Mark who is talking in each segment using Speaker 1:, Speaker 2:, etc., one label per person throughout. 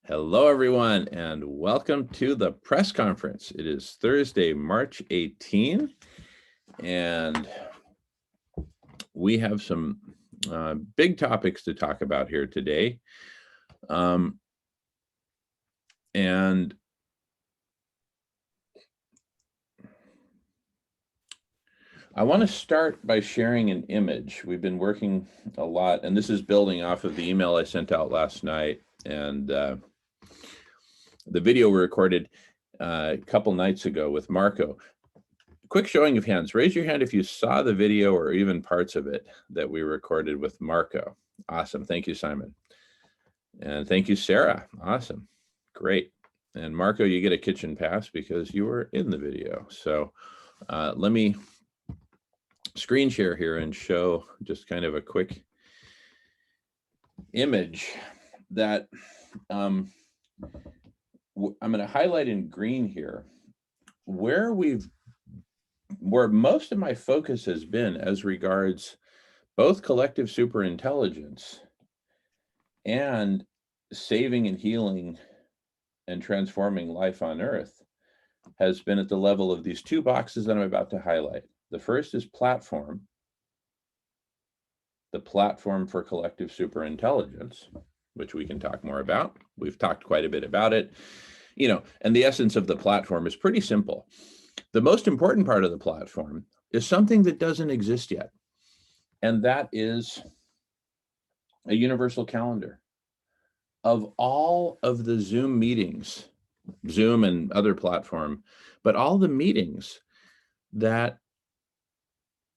Speaker 1: Hello, everyone, and welcome to the press conference. It is Thursday, March 18, and we have some big topics to talk about here today. And I want to start by sharing an image. We've been working a lot, and this is building off of the email I sent out last night and the video we recorded a couple nights ago with Marco. Quick showing of hands. Raise your hand if you saw the video or even parts of it that we recorded with Marco. Awesome. Thank you, Simon. And thank you, Sarah. Awesome. Great. And Marco, you get a kitchen pass because you were in the video. So let me screen share here and show just kind of a quick image that I'm going to highlight in green here where most of my focus has been as regards both collective superintelligence and saving and healing and transforming life on Earth has been at the level of these two boxes that I'm about to highlight. The first is platform, the platform for collective superintelligence, which we can talk more about. We've talked quite a bit about it, and the essence of the platform is pretty simple. The most important part of the platform is something that doesn't exist yet, and that is a universal calendar of all of the Zoom meetings, Zoom and other platform, but all the meetings that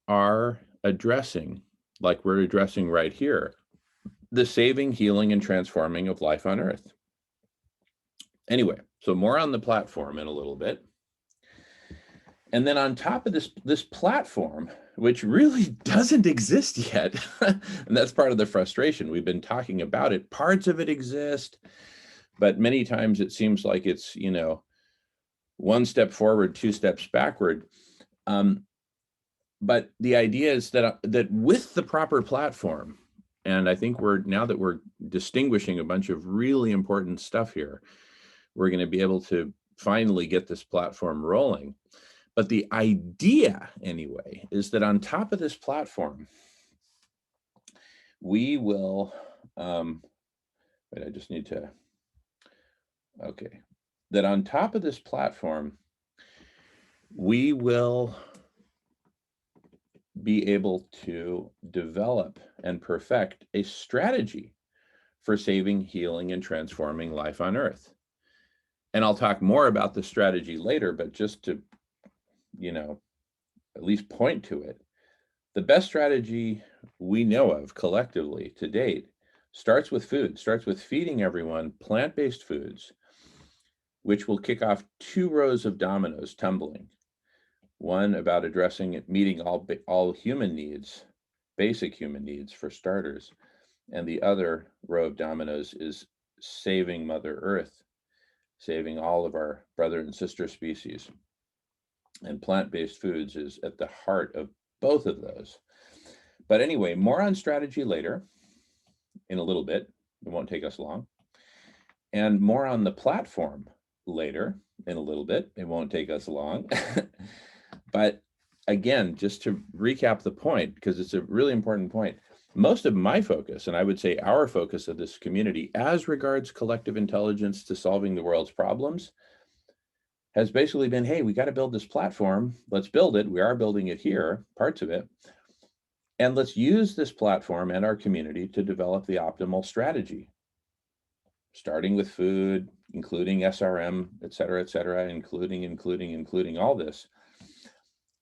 Speaker 1: are addressing, like we're addressing right here, the saving, healing, and transforming of life on Earth. Anyway, so more on the platform in a little bit. And then on top of this platform, which really doesn't exist yet, and that's part of the frustration. We've been talking about it. Parts of it exist, but many times it seems like it's, one step forward, two steps backward. But the idea is that with the proper platform, and I think now that we're distinguishing a bunch of really important stuff here, we're going to be able to finally get this platform rolling. But the idea, anyway, is that on top of this platform, we will, wait, I just need to, okay, that on top of this platform, we will be able to develop and perfect a strategy for saving, healing, and transforming life on Earth. And I'll talk more about the strategy later, but just to at least point to it. The best strategy we know of collectively to date starts with food, starts with feeding everyone plant-based foods, which will kick off two rows of dominoes tumbling. One about meeting all human needs, basic human needs for starters. And the other row of dominoes is saving Mother Earth, saving all of our brother and sister species. And plant-based foods is at the heart of both of those. But anyway, more on strategy later in a little bit. It won't take us long. And more on the platform later in a little bit. It won't take us long. But again, just to recap the point, because it's a really important point, most of my focus, and I would say our focus of this community as regards collective intelligence to solving the world's problems, has basically been, hey, we got to build this platform. Let's build it. We are building it here, parts of it. And let's use this platform and our community to develop the optimal strategy, starting with food, including SRM, et cetera, including all this.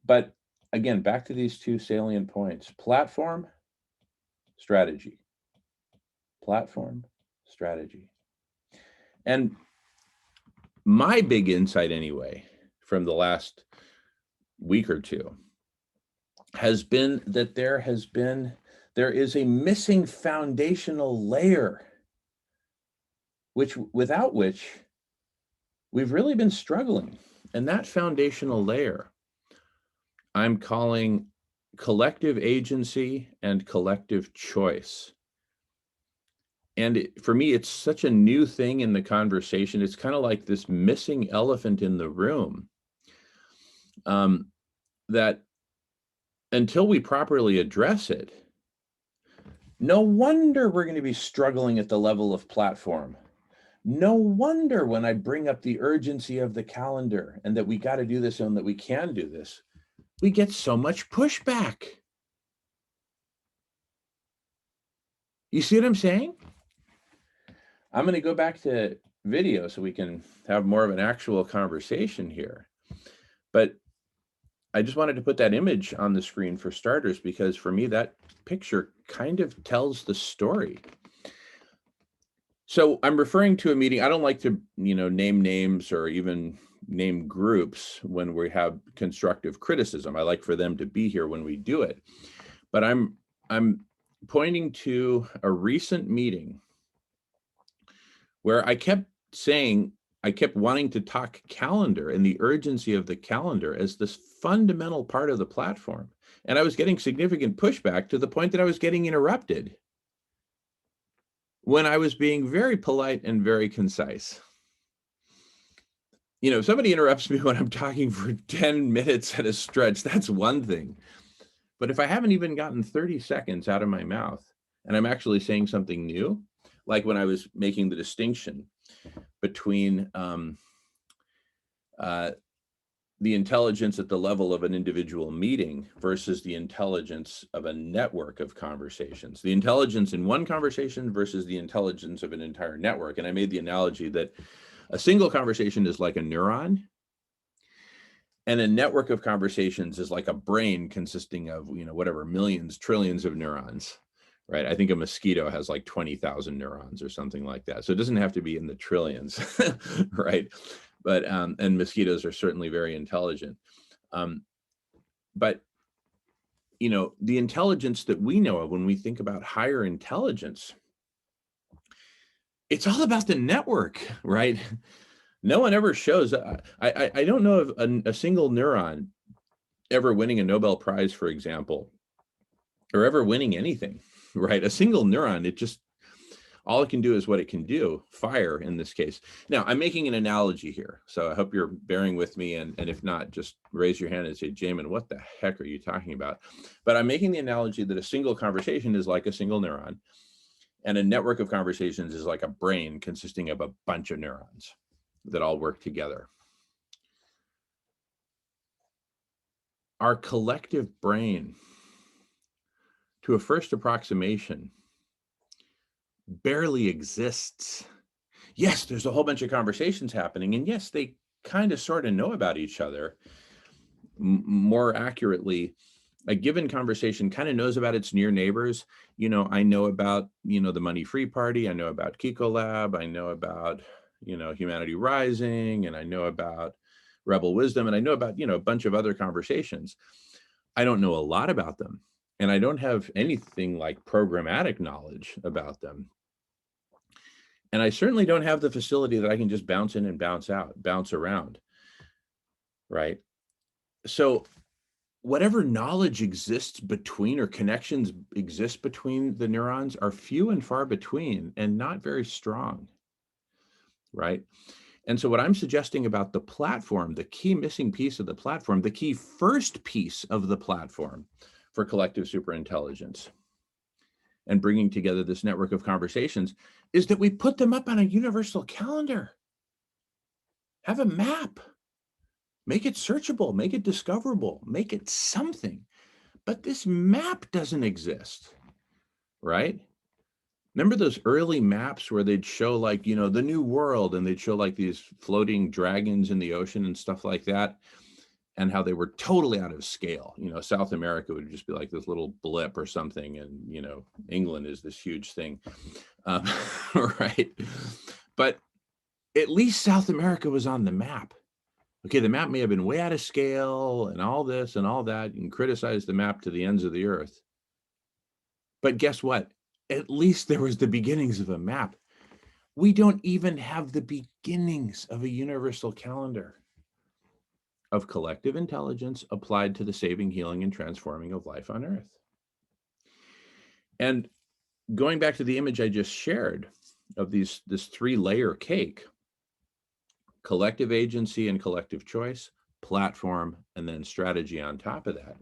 Speaker 1: But again, back to these two salient points: platform, strategy. Platform, strategy. And my big insight anyway, from the last week or two, has been that there is a missing foundational layer, without which we've really been struggling. And that foundational layer I'm calling collective agency and collective choice. And for me, it's such a new thing in the conversation. It's kind of like this missing elephant in the room, that until we properly address it, no wonder we're going to be struggling at the level of platform. No wonder when I bring up the urgency of the calendar and that we got to do this and that we can do this, we get so much pushback. You see what I'm saying? I'm going to go back to video so we can have more of an actual conversation here. But I just wanted to put that image on the screen for starters, because for me, that picture kind of tells the story. So I'm referring to a meeting. I don't like to, name names or even name groups when we have constructive criticism. I like for them to be here when we do it. But I'm pointing to a recent meeting where I kept wanting to talk calendar and the urgency of the calendar as this fundamental part of the platform. And I was getting significant pushback to the point that I was getting interrupted when I was being very polite and very concise. If somebody interrupts me when I'm talking for 10 minutes at a stretch, that's one thing. But if I haven't even gotten 30 seconds out of my mouth and I'm actually saying something new, like when I was making the distinction between the intelligence at the level of an individual meeting versus the intelligence of a network of conversations, the intelligence in one conversation versus the intelligence of an entire network. And I made the analogy that a single conversation is like a neuron, and a network of conversations is like a brain consisting of, whatever, millions, trillions of neurons, right? I think a mosquito has like 20,000 neurons or something like that. So it doesn't have to be in the trillions, right? But, and mosquitoes are certainly very intelligent. But, the intelligence that we know of when we think about higher intelligence, it's all about the network, right? No one ever shows, I don't know of a single neuron ever winning a Nobel Prize, for example, or ever winning anything, right? A single neuron, all it can do is what it can do, fire in this case. Now, I'm making an analogy here, so I hope you're bearing with me, and if not, just raise your hand and say, Jamin, what the heck are you talking about? But I'm making the analogy that a single conversation is like a single neuron, and a network of conversations is like a brain consisting of a bunch of neurons that all work together. Our collective brain, to a first approximation, barely exists. Yes, there's a whole bunch of conversations happening, and yes, they kind of sort of know about each other. More accurately, a given conversation kind of knows about its near neighbors. I know about, the Money Free Party. I know about Kiko Lab. I know about, Humanity Rising, and I know about Rebel Wisdom, and I know about, a bunch of other conversations. I don't know a lot about them, and I don't have anything like programmatic knowledge about them. And I certainly don't have the facility that I can just bounce in and bounce out, bounce around, right? So whatever knowledge exists between, or connections exist between the neurons, are few and far between and not very strong, right? And so what I'm suggesting about the platform, the key missing piece of the platform, the key first piece of the platform for collective superintelligence and bringing together this network of conversations, is that we put them up on a universal calendar. Have a map. Make it searchable, make it discoverable, make it something. But this map doesn't exist, right? Remember those early maps where they'd show like, the new world, and they'd show like these floating dragons in the ocean and stuff like that, and how they were totally out of scale. South America would just be like this little blip or something, and, England is this huge thing, right? But at least South America was on the map. Okay, the map may have been way out of scale and all this and all that. You can criticize the map to the ends of the earth. But guess what? At least there was the beginnings of a map. We don't even have the beginnings of a universal calendar of collective intelligence applied to the saving, healing, and transforming of life on earth. And going back to the image I just shared of this 3-layer cake: collective agency and collective choice, platform, and then strategy on top of that.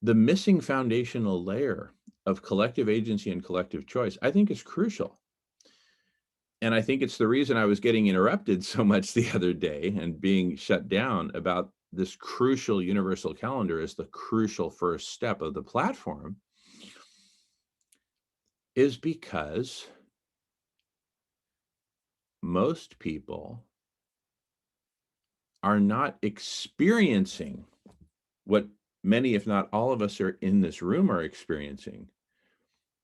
Speaker 1: The missing foundational layer of collective agency and collective choice, I think, is crucial. And I think it's the reason I was getting interrupted so much the other day and being shut down about this crucial universal calendar as the crucial first step of the platform, is because most people are not experiencing what many, if not all of us are in this room are experiencing,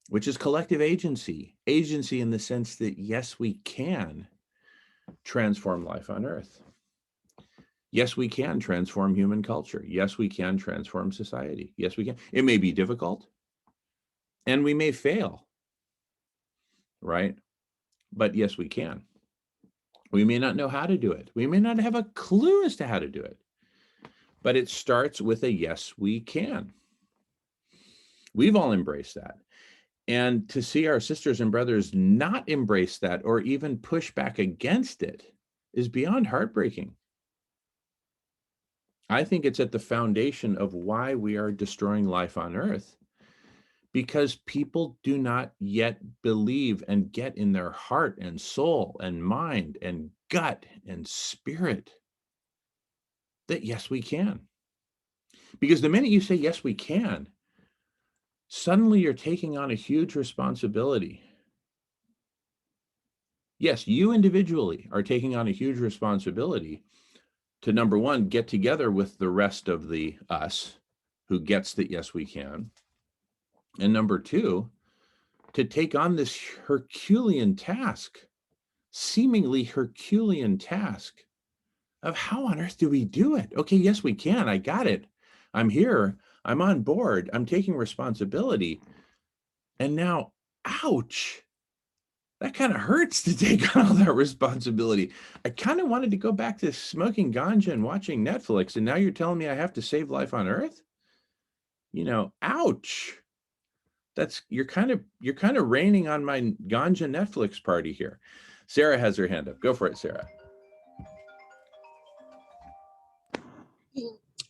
Speaker 1: which is collective agency. Agency in the sense that, yes, we can transform life on Earth. Yes, we can transform human culture. Yes, we can transform society. Yes, we can. It may be difficult, and we may fail, right? But yes, we can. We may not know how to do it. We may not have a clue as to how to do it. But it starts with a yes, we can. We've all embraced that. And to see our sisters and brothers not embrace that or even push back against it is beyond heartbreaking. I think it's at the foundation of why we are destroying life on Earth, because people do not yet believe and get in their heart and soul and mind and gut and spirit that yes, we can. Because the minute you say yes, we can, suddenly you're taking on a huge responsibility. Yes, you individually are taking on a huge responsibility to, number one, get together with the rest of the us who gets that yes, we can. And number two, to take on this Herculean task, seemingly Herculean task of how on earth do we do it? Okay, yes, we can. I got it. I'm here. I'm on board. I'm taking responsibility. And now, ouch, that kind of hurts to take on all that responsibility. I kind of wanted to go back to smoking ganja and watching Netflix, and now you're telling me I have to save life on Earth? Ouch. You're kind of raining on my ganja Netflix party here. Sarah has her hand up. Go for it, Sarah.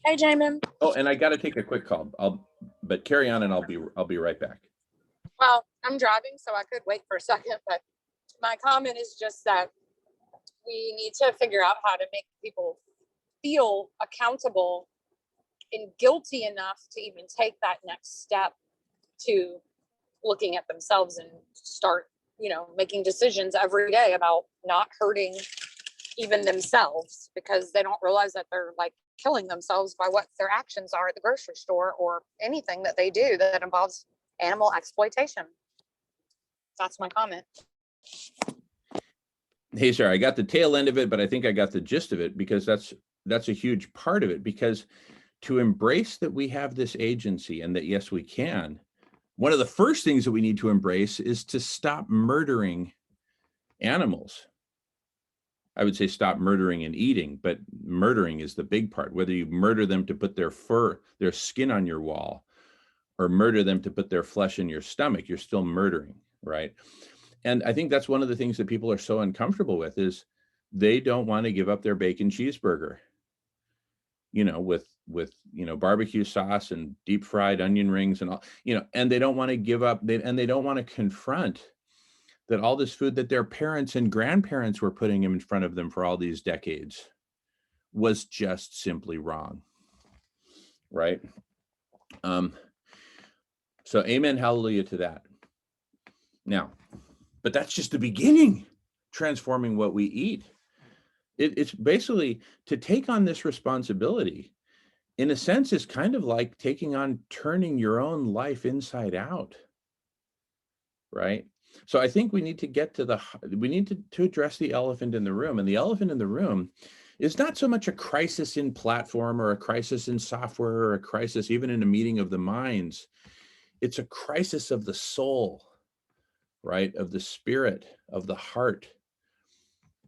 Speaker 2: Hey, Jamin.
Speaker 1: Oh, and I got to take a quick call. But carry on, and I'll be right back.
Speaker 2: Well, I'm driving, so I could wait for a second, but my comment is just that we need to figure out how to make people feel accountable and guilty enough to even take that next step to looking at themselves and start, making decisions every day about not hurting even themselves, because they don't realize that they're like killing themselves by what their actions are at the grocery store or anything that they do that involves animal exploitation. That's my comment.
Speaker 1: Hey, Sarah, I got the tail end of it, but I think I got the gist of it, because that's a huge part of it. Because to embrace that we have this agency and that, yes, we can, one of the first things that we need to embrace is to stop murdering animals. I would say stop murdering and eating, but murdering is the big part. Whether you murder them to put their skin on your wall, or murder them to put their flesh in your stomach, you're still murdering, right? And I think that's one of the things that people are so uncomfortable with, is they don't want to give up their bacon cheeseburger, with barbecue sauce and deep fried onion rings and all, and they don't want to give up, and they don't want to confront that all this food that their parents and grandparents were putting in front of them for all these decades was just simply wrong, right? So amen, hallelujah to that. Now, but that's just the beginning, transforming what we eat. It's basically to take on this responsibility, in a sense, is kind of like turning your own life inside out, right? So I think we need to get to we need to address the elephant in the room. And the elephant in the room is not so much a crisis in platform or a crisis in software or a crisis even in a meeting of the minds. It's a crisis of the soul, right? Of the spirit, of the heart.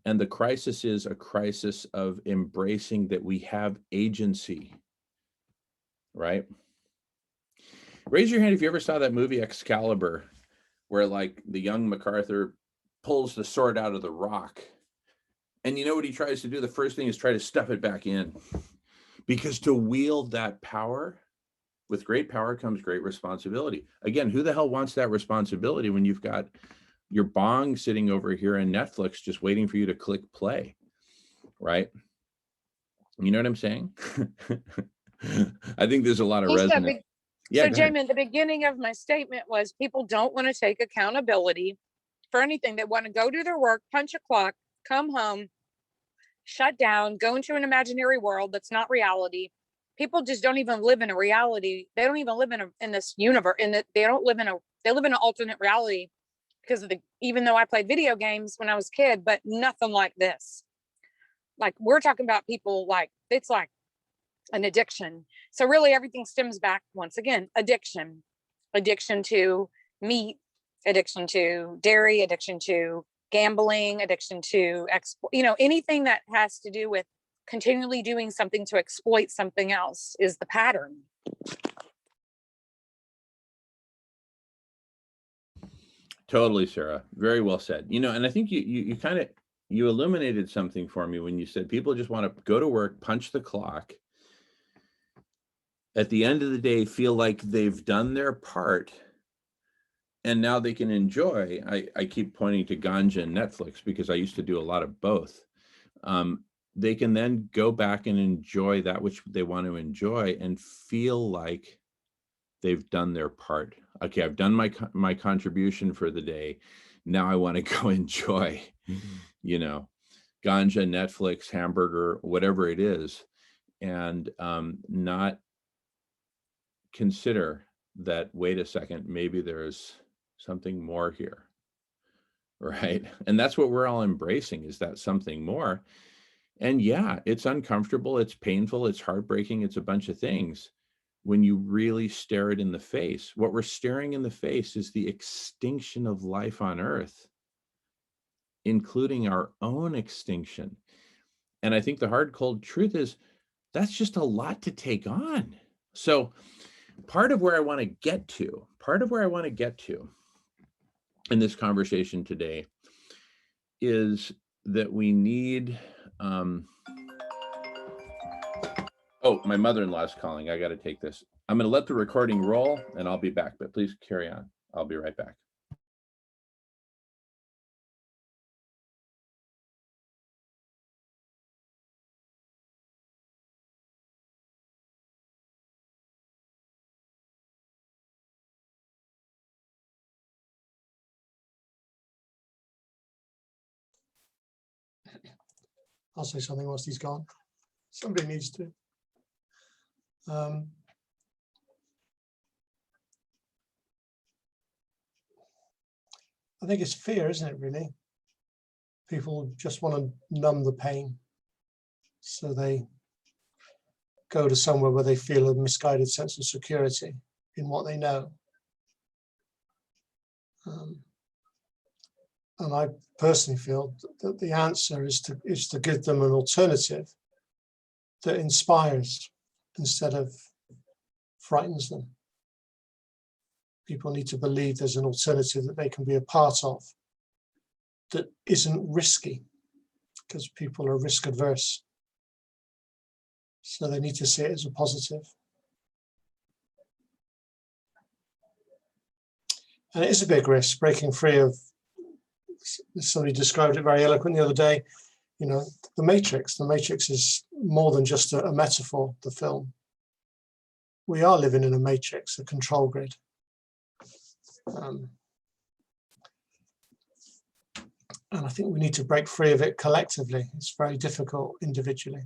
Speaker 1: And the crisis is a crisis of embracing that we have agency, right? Raise your hand if you ever saw that movie Excalibur where like the young MacArthur pulls the sword out of the rock. And you know what he tries to do? The first thing is try to stuff it back in. Because to wield that power, with great power comes great responsibility. Again, who the hell wants that responsibility when you've got your bong sitting over here in Netflix just waiting for you to click play, right? You know what I'm saying? I think there's a lot of resonance.
Speaker 2: So Jamie, the beginning of my statement was people don't want to take accountability for anything. They want to go do their work, punch a clock, come home, shut down, go into an imaginary world that's not reality. People just don't even live in a reality. They don't even live in this universe. They live in an alternate reality because of even though I played video games when I was a kid, but nothing like this. Like we're talking about people like it's like an addiction. So really everything stems back once again, addiction to meat, addiction to dairy, addiction to gambling, addiction to anything that has to do with continually doing something to exploit something else is the pattern.
Speaker 1: Totally, Sarah. Very well said. And I think you kind of you illuminated something for me when you said people just want to go to work, punch the clock. At the end of the day, feel like they've done their part, and now they can enjoy. I keep pointing to ganja and Netflix because I used to do a lot of both. They can then go back and enjoy that which they want to enjoy and feel like they've done their part. Okay, I've done my contribution for the day. Now I want to go enjoy, ganja, Netflix, hamburger, whatever it is, and not consider that, wait a second, maybe there's something more here, right? And that's what we're all embracing, is that something more. And yeah, it's uncomfortable, it's painful, it's heartbreaking, it's a bunch of things. When you really stare it in the face, what we're staring in the face is the extinction of life on Earth, including our own extinction. And I think the hard, cold truth is that's just a lot to take on. So part of where I want to get to in this conversation today is that we need, oh, my mother-in-law is calling. I got to take this. I'm going to let the recording roll and I'll be back, but please carry on. I'll be right back.
Speaker 3: I'll say something whilst he's gone. Somebody needs to. I think it's fear, isn't it, really? People just want to numb the pain. So they go to somewhere where they feel a misguided sense of security in what they know. And I personally feel that the answer is to give them an alternative that inspires instead of frightens them. People need to believe there's an alternative that they can be a part of that isn't risky, because people are risk adverse. So they need to see it as a positive. And it is a big risk, breaking free of, somebody described it very eloquently the other day, the Matrix. The Matrix is more than just a metaphor, the film. We are living in a matrix, a control grid. And I think we need to break free of it collectively. It's very difficult individually.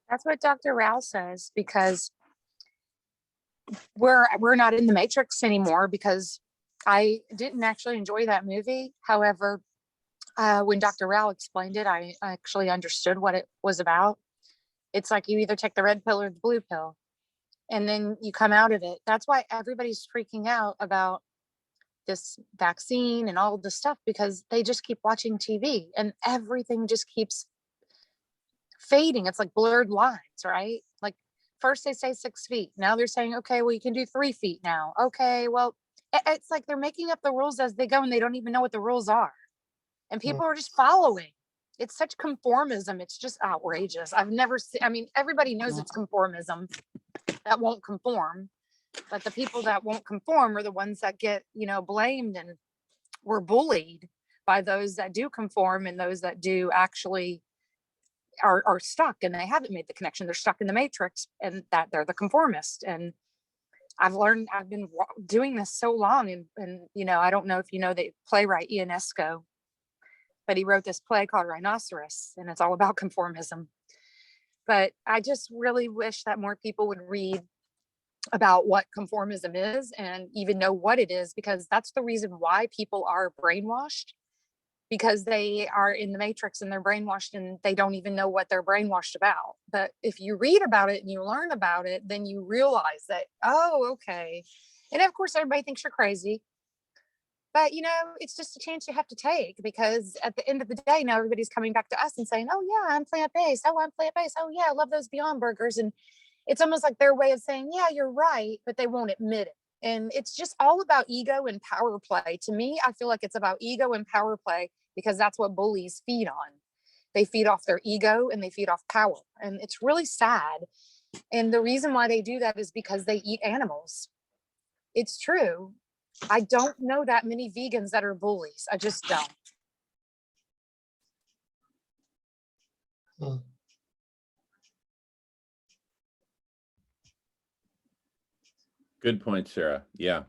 Speaker 2: That's what Dr. Rao says, because we're not in the Matrix anymore, because I didn't actually enjoy that movie. However, when Dr. Rao explained it, I actually understood what it was about. It's like you either take the red pill or the blue pill, and then you come out of it. That's why everybody's freaking out about this vaccine and all of this stuff, because they just keep watching TV and everything just keeps fading. It's like blurred lines, right? Like first they say 6 feet. Now they're saying, okay, well, you can do 3 feet now. Okay, well, it's like they're making up the rules as they go and they don't even know what the rules are. And people are just following. It's such conformism. It's just outrageous. I've never seen, I mean, everybody knows it's conformism that won't conform, but the people that won't conform are the ones that get, blamed and were bullied by those that do conform and those that do actually are stuck and they haven't made the connection. They're stuck in the matrix and that they're the conformist. And I've been doing this so long. And I don't know if you know the playwright Ionesco, but he wrote this play called Rhinoceros, and it's all about conformism. But I just really wish that more people would read about what conformism is and even know what it is, because that's the reason why people are brainwashed, because they are in the matrix and they're brainwashed and they don't even know what they're brainwashed about. But if you read about it and you learn about it, then you realize that, oh, okay. And of course, everybody thinks you're crazy. But, it's just a chance you have to take, because at the end of the day, now everybody's coming back to us and saying, oh, yeah, I'm plant-based. Oh, I'm plant-based. Oh, yeah, I love those Beyond Burgers. And it's almost like their way of saying, yeah, you're right, but they won't admit it. And it's just all about ego and power play. To me, I feel like it's about ego and power play, because that's what bullies feed on. They feed off their ego and they feed off power. And it's really sad. And the reason why they do that is because they eat animals. It's true. I don't know that many vegans that are bullies. I just don't.
Speaker 3: Mm.
Speaker 1: Good point, Sarah. Yeah.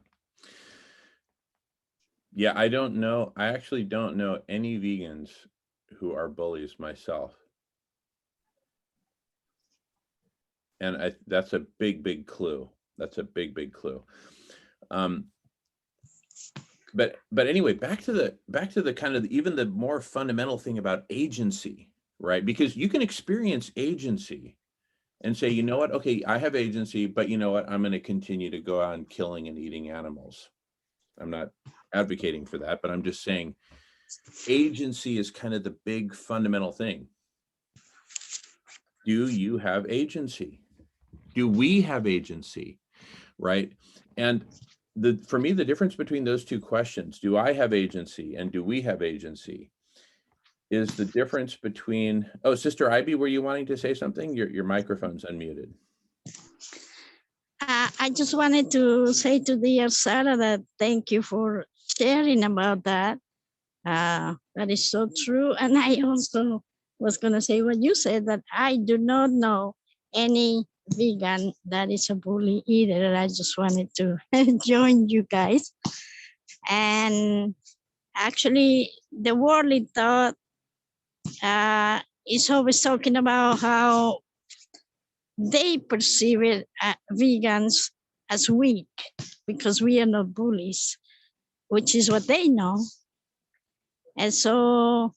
Speaker 1: Yeah, I don't know. I actually don't know any vegans who are bullies myself. And that's a big clue. That's a big clue. But anyway, back to the kind of even the more fundamental thing about agency, right? Because you can experience agency and say, you know what, okay, I have agency, but you know what, I'm going to continue to go on killing and eating animals. I'm not advocating for that, but I'm just saying agency is kind of the big fundamental thing. Do you have agency? Do we have agency? Right? And for me, the difference between those two questions, do I have agency and do we have agency, is the difference between, oh, Sister Ivy, were you wanting to say something? Your microphone's unmuted.
Speaker 4: I just wanted to say to dear Sarah that thank you for sharing about that. That is so true. And I also was going to say what you said, that I do not know any vegan that is a bully either. I just wanted to join you guys. And actually, the worldly thought is always talking about how they perceive it, vegans, as weak because we are not bullies, which is what they know. And so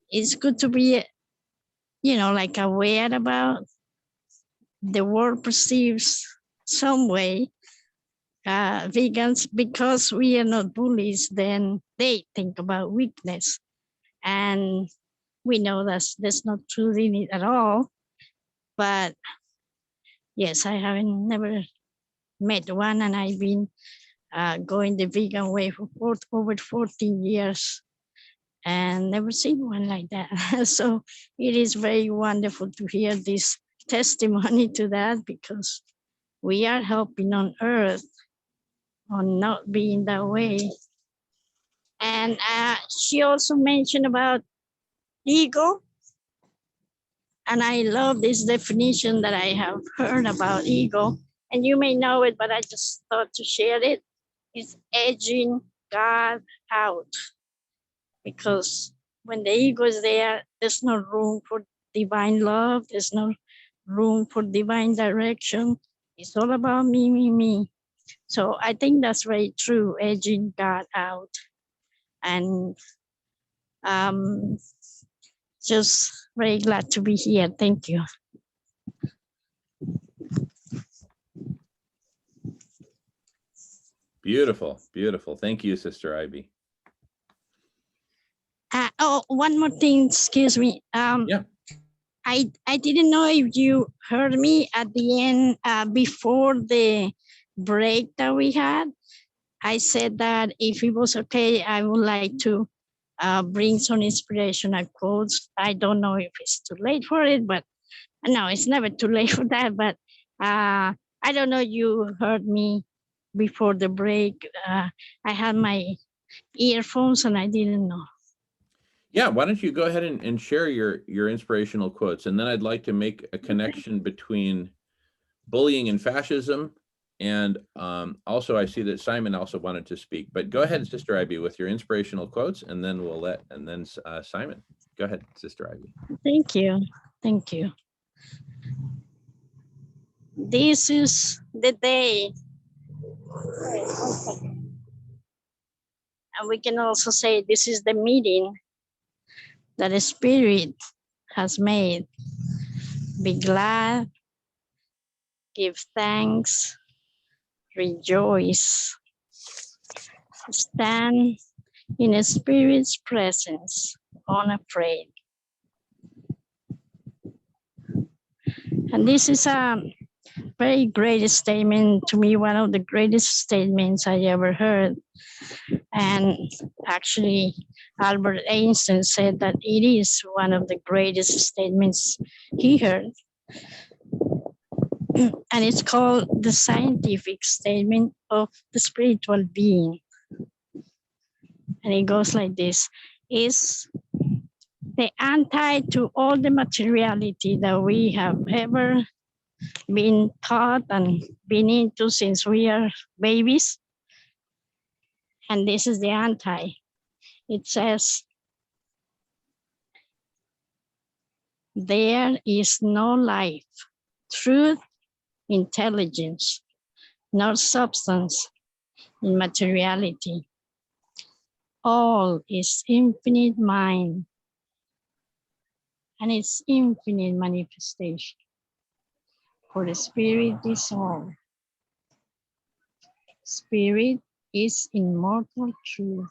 Speaker 4: it's good to be, like aware about the world perceives some way vegans, because we are not bullies, then they think about weakness. And we know that's not true in it at all. But yes, I haven't never met one, and I've been going the vegan way for over 14 years and never seen one like that. So it is very wonderful to hear this testimony to that, because we are helping on earth on not being that way. And she also mentioned about ego. And I love this definition that I have heard about ego. And you may know it, but I just thought to share it. It's edging God out. Because when the ego is there, there's no room for divine love. There's no room for divine direction. It's all about me, me, me. So I think that's very true, edging God out. And just very glad to be here. Thank you.
Speaker 1: Beautiful, beautiful. Thank you, Sister Ivy.
Speaker 4: Oh, one more thing, excuse me.
Speaker 1: Yeah.
Speaker 4: I didn't know if you heard me at the end, before the break that we had. I said that if it was okay, I would like to bring some inspirational quotes. I don't know if it's too late for it, but no, it's never too late for that. But I don't know, you heard me before the break. I had my earphones and I didn't know.
Speaker 1: Yeah, why don't you go ahead and share your inspirational quotes, and then I'd like to make a connection between bullying and fascism, and also I see that Simon also wanted to speak. But go ahead, Sister Ivy, with your inspirational quotes, and then Simon. Go ahead, Sister Ivy.
Speaker 4: Thank you. Thank you. This is the day. And we can also say this is the meeting that the Spirit has made. Be glad, give thanks, rejoice. Stand in a Spirit's presence, unafraid. And this is a very great statement, to me, one of the greatest statements I ever heard. And actually, Albert Einstein said that it is one of the greatest statements he heard. And it's called the scientific statement of the spiritual being. And it goes like this: is the anti to all the materiality that we have ever been taught and been into since we are babies. And this is the anti. It says, there is no life, truth, intelligence, nor substance in materiality. All is infinite mind and its infinite manifestation. For the spirit is all. Spirit is immortal truth.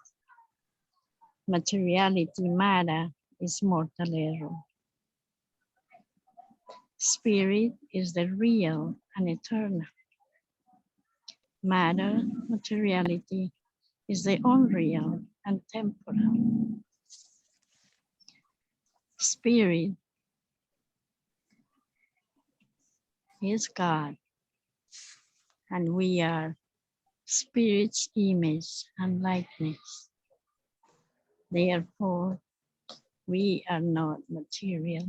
Speaker 4: Materiality, matter, is mortal error. Spirit is the real and eternal. Matter, materiality, is the unreal and temporal. Spirit is God, and we are Spirit's image and likeness. Therefore, we are not material.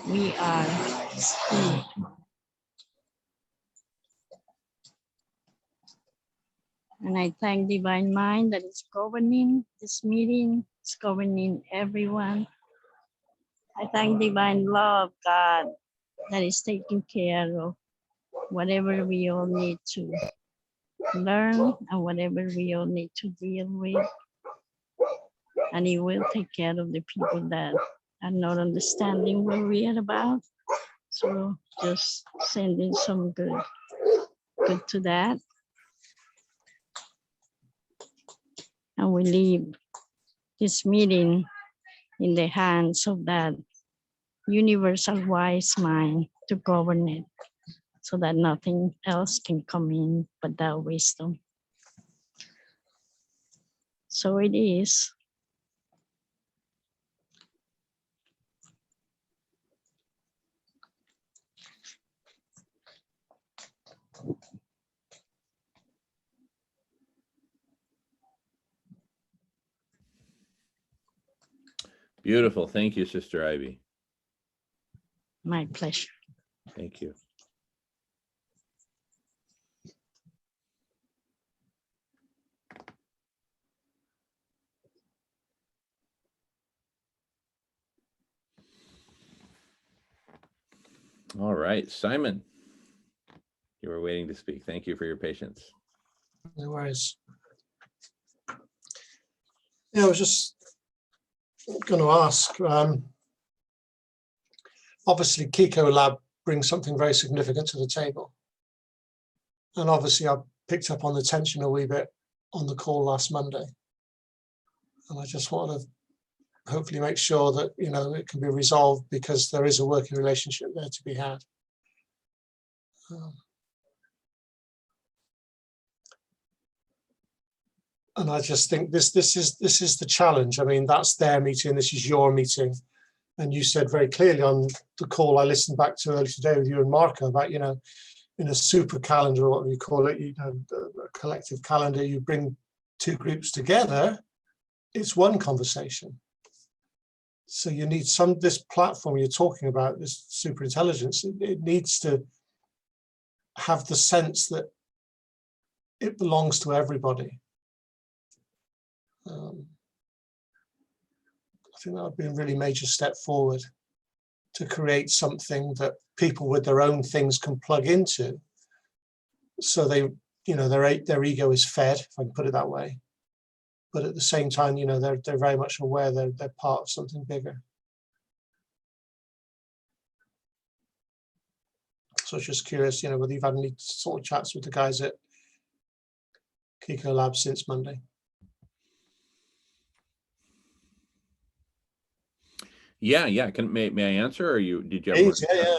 Speaker 4: We are spirit. And I thank Divine Mind that is governing this meeting, it's governing everyone. I thank Divine Love, God, that is taking care of whatever we all need to learn and whatever we all need to deal with. And He will take care of the people that are not understanding what we are about. So just sending some good to that. And we leave this meeting in the hands of that universal wise mind to govern it, so that nothing else can come in but that wisdom. So it is.
Speaker 1: Beautiful. Thank you, Sister Ivy.
Speaker 4: My pleasure.
Speaker 1: Thank you. All right, Simon, you were waiting to speak. Thank you for your patience.
Speaker 3: No worries. Yeah, I was just going to ask, obviously Kiko Lab brings something very significant to the table. And obviously I picked up on the tension a wee bit on the call last Monday. And I just want to hopefully make sure that, you know, it can be resolved, because there is a working relationship there to be had. And I just think this is the challenge. I mean, that's their meeting, this is your meeting. And you said very clearly on the call I listened back to earlier today with you and Marco about, you know, in a super calendar, or what you call it, you know, a collective calendar, you bring two groups together, it's one conversation. So you need this platform you're talking about, this super intelligence, it needs to have the sense that it belongs to everybody. I think that would be a really major step forward, to create something that people with their own things can plug into, so they, you know, their ego is fed, if I can put it that way. But at the same time, you know, they're very much aware they're part of something bigger. So I was just curious, you know, whether you've had any sort of chats with the guys at Kiko Lab since Monday.
Speaker 1: Yeah. May I answer, or did you have more?
Speaker 3: Yeah.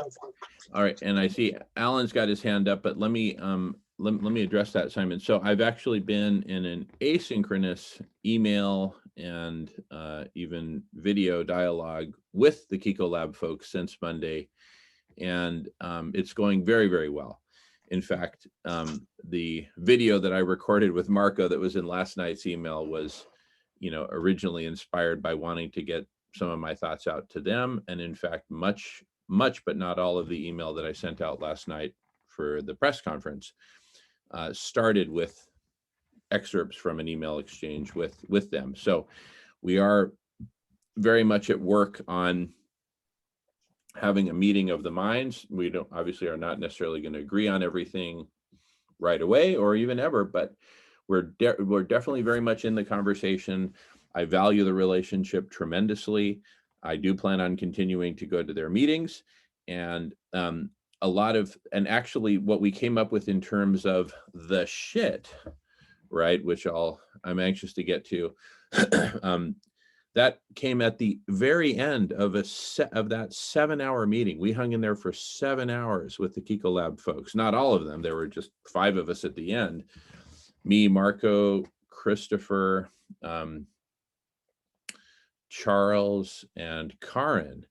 Speaker 1: All right, and I see Alan's got his hand up, but let me address that, Simon. So I've actually been in an asynchronous email and even video dialogue with the Kiko Lab folks since Monday, and it's going very, very well. In fact, the video that I recorded with Marco that was in last night's email was, you know, originally inspired by wanting to get some of my thoughts out to them, and in fact, much, but not all of the email that I sent out last night for the press conference started with excerpts from an email exchange with them. So we are very much at work on having a meeting of the minds. We don't obviously are not necessarily going to agree on everything right away or even ever, but we're definitely very much in the conversation. I value the relationship tremendously. I do plan on continuing to go to their meetings, and actually what we came up with in terms of the shit, right, which I'm anxious to get to, that came at the very end of that 7-hour meeting. We hung in there for 7 hours with the Kiko Lab folks. Not all of them. There were just 5 of us at the end. Me, Marco, Christopher, Charles, and Karen.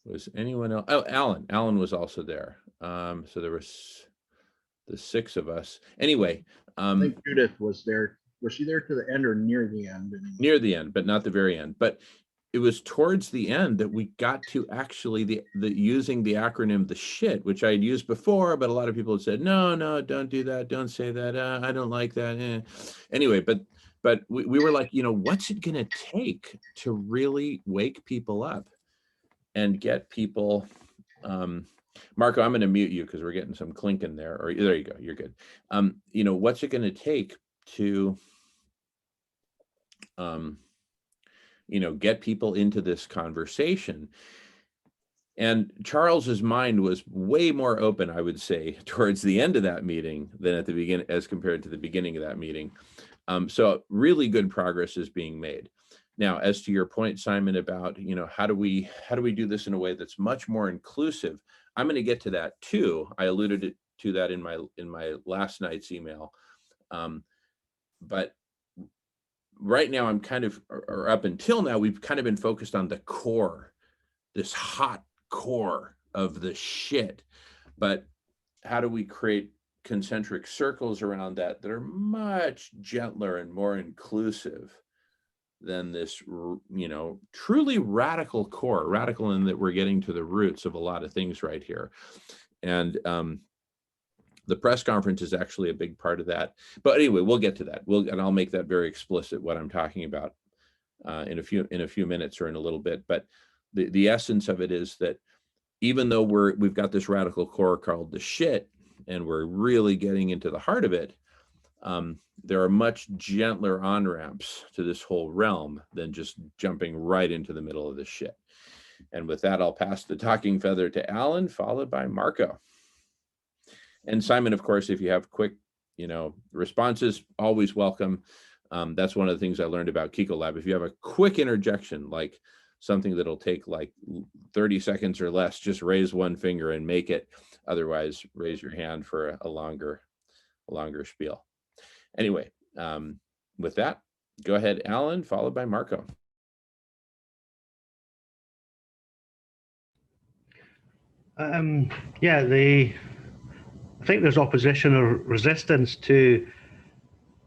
Speaker 1: Was anyone else? Oh, Alan was also there. So there was the 6 of us. Anyway.
Speaker 5: I think Judith was there. Was she there to the end or near the end?
Speaker 1: Near the end, but not the very end. But it was towards the end that we got to actually the using the acronym the shit, which I had used before, but a lot of people had said, no, don't do that. Don't say that. I don't like that. Anyway, but we were like, you know, what's it going to take to really wake people up and get people, Marco, I'm going to mute you because we're getting some clinking there. Or there you go. You're good. You know, what's it going to take to, you know, get people into this conversation? And Charles's mind was way more open, I would say, towards the end of that meeting than at the beginning, as compared to the beginning of that meeting. So really good progress is being made. Now, as to your point, Simon, about, you know, how do we do this in a way that's much more inclusive? I'm going to get to that too. I alluded to that in my last night's email. But right now I'm kind of, or up until now, we've kind of been focused on the core, this hot core of the shit. But how do we create concentric circles around that are much gentler and more inclusive than this, you know, truly radical core, radical in that we're getting to the roots of a lot of things right here. And the press conference is actually a big part of that. But anyway, we'll get to that. And I'll make that very explicit what I'm talking about in a few minutes or in a little bit. But the essence of it is that even though we've got this radical core called the shit, and we're really getting into the heart of it, there are much gentler on-ramps to this whole realm than just jumping right into the middle of the shit. And with that, I'll pass the talking feather to Alan, followed by Marco. And Simon, of course, if you have quick, you know, responses, always welcome. That's one of the things I learned about Kiko Lab. If you have a quick interjection, like something that'll take like 30 seconds or less, just raise one finger and make it. Otherwise, raise your hand for a longer spiel. Anyway, with that, go ahead, Alan, followed by Marco.
Speaker 6: Yeah, I think there's opposition or resistance to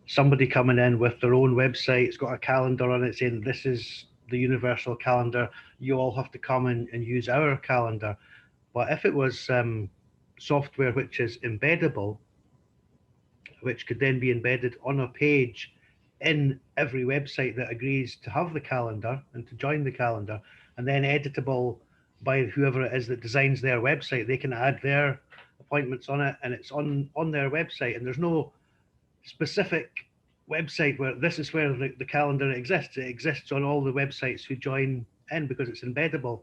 Speaker 6: somebody coming in with their own website. It's got a calendar on it saying this is the universal calendar. You all have to come and use our calendar. But if it was software which is embeddable, which could then be embedded on a page in every website that agrees to have the calendar and to join the calendar, and then editable by whoever it is that designs their website, they can add their appointments on it, and it's on their website, and there's no specific website where this is where the calendar exists. It exists on all the websites who join in because it's embeddable.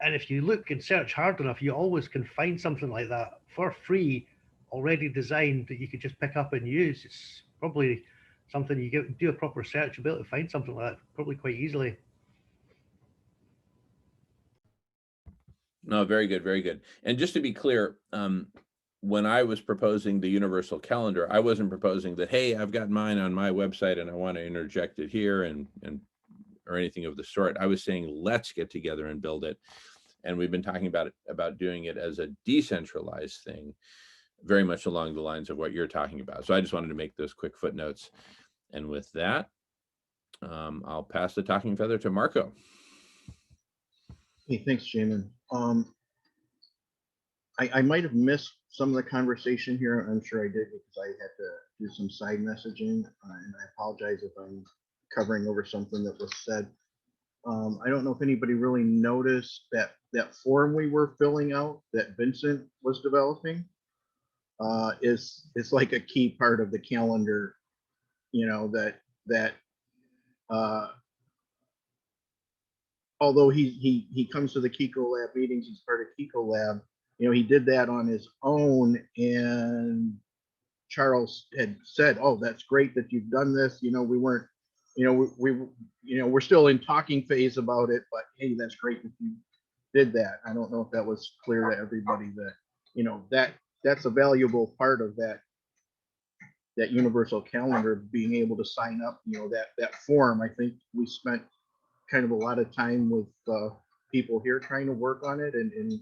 Speaker 6: And if you look and search hard enough, you always can find something like that for free, already designed, that you could just pick up and use. It's probably something you do a proper search, you'll be able to find something like that probably quite easily.
Speaker 1: No, very good, very good. And just to be clear, when I was proposing the universal calendar, I wasn't proposing that, hey, I've got mine on my website and I want to interject it here and or anything of the sort. I was saying, let's get together and build it. And we've been talking about doing it as a decentralized thing, very much along the lines of what you're talking about. So I just wanted to make those quick footnotes. And with that, I'll pass the talking feather to Marco.
Speaker 5: Hey, thanks, Jamin. I might have missed some of the conversation here. I'm sure I did because I had to do some side messaging, and I apologize if I'm covering over something that was said. I don't know if anybody really noticed that form we were filling out that Vincent was developing is like a key part of the calendar. You know, that although he comes to the Kiko Lab meetings, he's part of Kiko Lab. You know, he did that on his own, and Charles had said, "Oh, that's great that you've done this." You know, we weren't, you know, we're still in talking phase about it, but hey, that's great that you did that. I don't know if that was clear to everybody that, you know, that's a valuable part of that universal calendar, being able to sign up. You know, that form. I think we spent kind of a lot of time with people here trying to work on it, and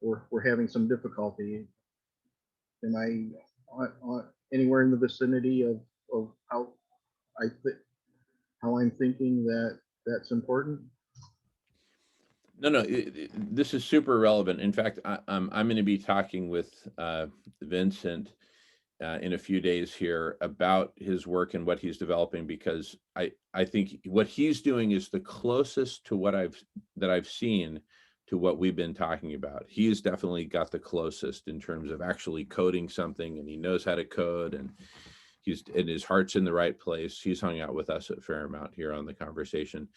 Speaker 5: we're having some difficulty. Am I anywhere in the vicinity of how I'm thinking that that's important?
Speaker 1: No, this is super relevant. In fact, I'm going to be talking with Vincent in a few days here about his work and what he's developing, because I think what he's doing is the closest to what I've seen to what we've been talking about. He's definitely got the closest in terms of actually coding something, and he knows how to code, and his heart's in the right place. He's hung out with us a fair amount here on the conversation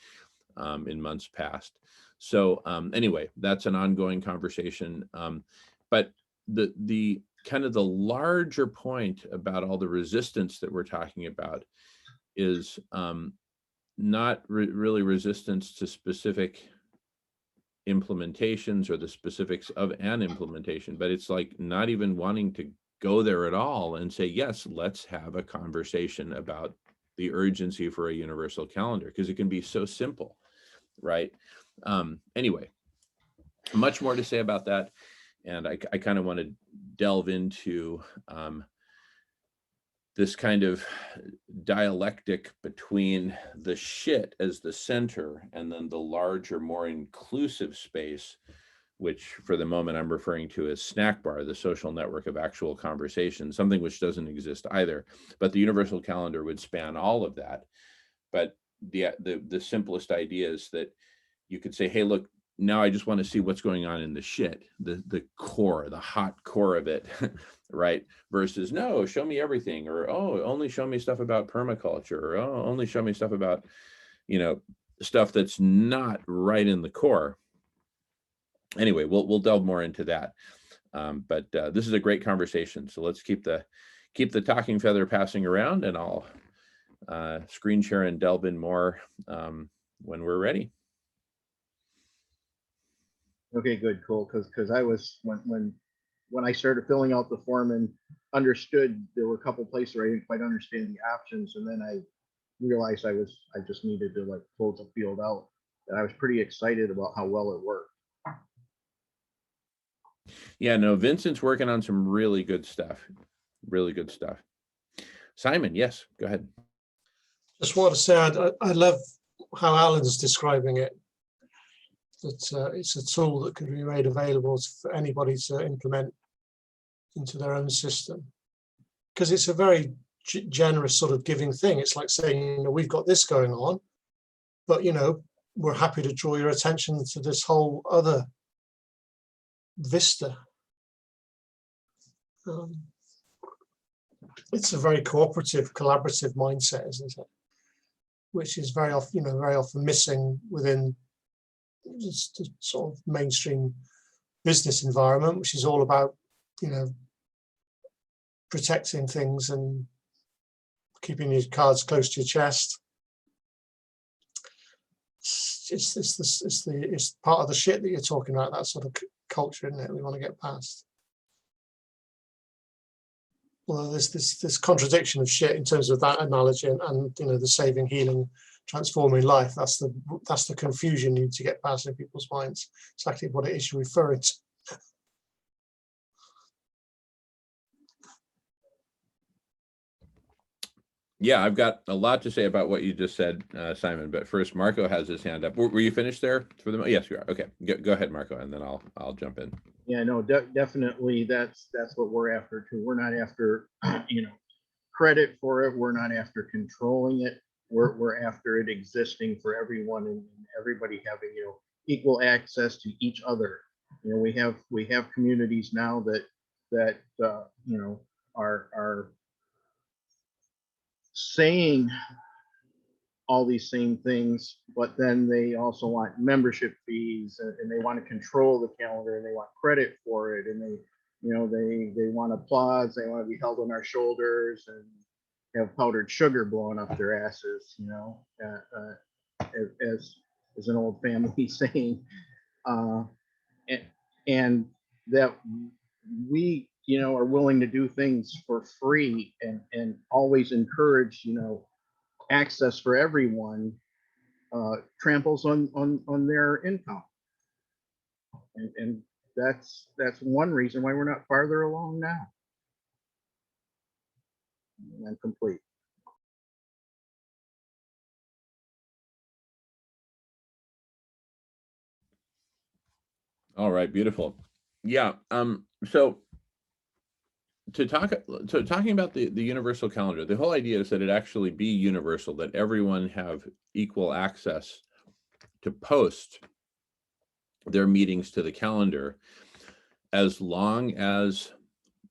Speaker 1: in months past. So anyway, that's an ongoing conversation. But the kind of the larger point about all the resistance that we're talking about is not really resistance to specific implementations or the specifics of an implementation, but it's like not even wanting to go there at all and say, yes, let's have a conversation about the urgency for a universal calendar, because it can be so simple, right? Anyway, much more to say about that. And I kind of want to delve into this kind of dialectic between the shit as the center and then the larger, more inclusive space, which for the moment I'm referring to as SNAC.bar, the social network of actual conversation, something which doesn't exist either. But the universal calendar would span all of that. But the simplest idea is that you could say, hey, look, now I just want to see what's going on in the shit, the core, the hot core of it, right? Versus, no, show me everything, or, oh, only show me stuff about permaculture, or, oh, only show me stuff about, you know, stuff that's not right in the core. Anyway, we'll delve more into that. But this is a great conversation. So let's keep the keep the talking feather passing around, and I'll screen share and delve in more when we're ready.
Speaker 5: Okay, good, cool. Because I was when I started filling out the form and understood there were a couple places where I didn't quite understand the options, and then I realized I just needed to like close the field out. And I was pretty excited about how well it worked.
Speaker 1: Yeah, no, Vincent's working on some really good stuff. Really good stuff. Simon, yes, go ahead.
Speaker 3: Just want to say I love how Alan's describing it, that it's a tool that can be made available for anybody to implement into their own system, because it's a very generous sort of giving thing. It's like saying, you know, we've got this going on, but, you know, we're happy to draw your attention to this whole other vista. It's a very cooperative, collaborative mindset, isn't it? Which is very often, you know, very often missing within just the sort of mainstream business environment, which is all about, you know, protecting things and keeping your cards close to your chest. It's part of the shit that you're talking about, that sort of culture, isn't it? We want to get past. Although there's this contradiction of shit in terms of that analogy and you know, the saving, healing, transforming life. That's the confusion you need to get past in people's minds. Exactly what it is you're referring to.
Speaker 1: Yeah, I've got a lot to say about what you just said, Simon. But first, Marco has his hand up. Were you finished there for the? Yes, you are. Okay, go ahead, Marco, and then I'll jump in.
Speaker 5: Yeah, no, definitely that's what we're after too. We're not after you know, credit for it. We're not after controlling it. We're after it existing for everyone and everybody having, you know, equal access to each other. You know, we have communities now that you know, are saying all these same things, but then they also want membership fees, and they want to control the calendar, and they want credit for it, and they, you know, they want applause, they want to be held on our shoulders and have powdered sugar blowing up their asses, you know, as an old family saying, and that we, you know, are willing to do things for free and always encourage, you know, access for everyone, tramples on their income, and that's one reason why we're not farther along now. And I'm complete.
Speaker 1: All right, beautiful. Yeah. So talking about the universal calendar, the whole idea is that it actually be universal, that everyone have equal access to post their meetings to the calendar, as long as,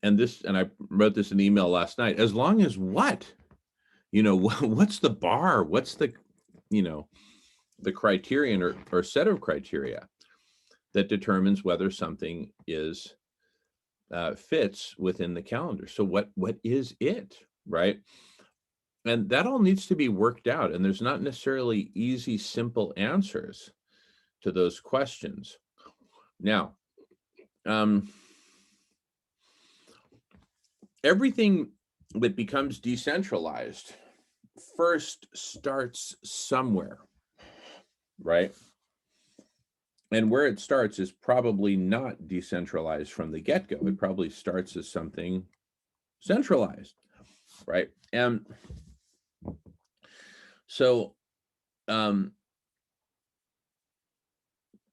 Speaker 1: and I wrote this in the email last night, as long as what? You know, what's the bar? What's the, you know, the criterion or set of criteria that determines whether something is fits within the calendar? So what is it, right? And that all needs to be worked out, and there's not necessarily easy, simple answers to those questions. Now, everything that becomes decentralized first starts somewhere, right? And where it starts is probably not decentralized from the get-go. It probably starts as something centralized, right? And so,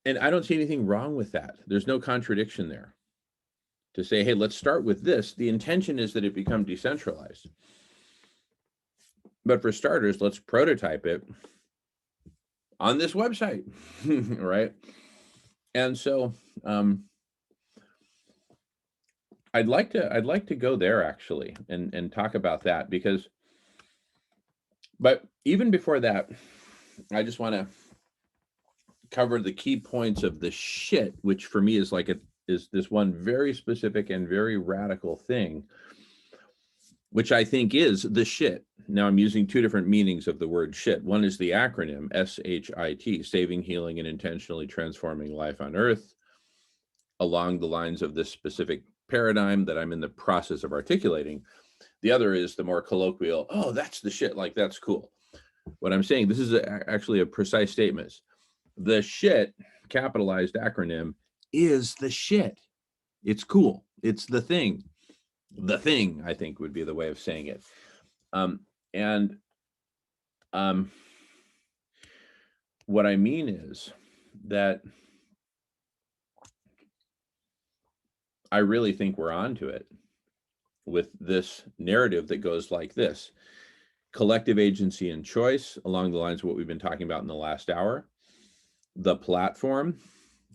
Speaker 1: and I don't see anything wrong with that. There's no contradiction there to say, hey, let's start with this. The intention is that it become decentralized. But for starters, let's prototype it on this website, right? And so I'd like to go there actually and talk about that, because, but even before that, I just want to cover the key points of the shit, which for me is like is this one very specific and very radical thing which I think is the shit. Now I'm using two different meanings of the word shit. One is the acronym S.H.I.T, saving, healing, and intentionally transforming life on Earth along the lines of this specific paradigm that I'm in the process of articulating. The other is the more colloquial, oh, that's the shit, like that's cool. What I'm saying, this is actually a precise statement. The shit, capitalized acronym, is the shit. It's cool. It's the thing. The thing, I think, would be the way of saying it. What I mean is that I really think we're onto it with this narrative that goes like this: collective agency and choice, along the lines of what we've been talking about in the last hour. The platform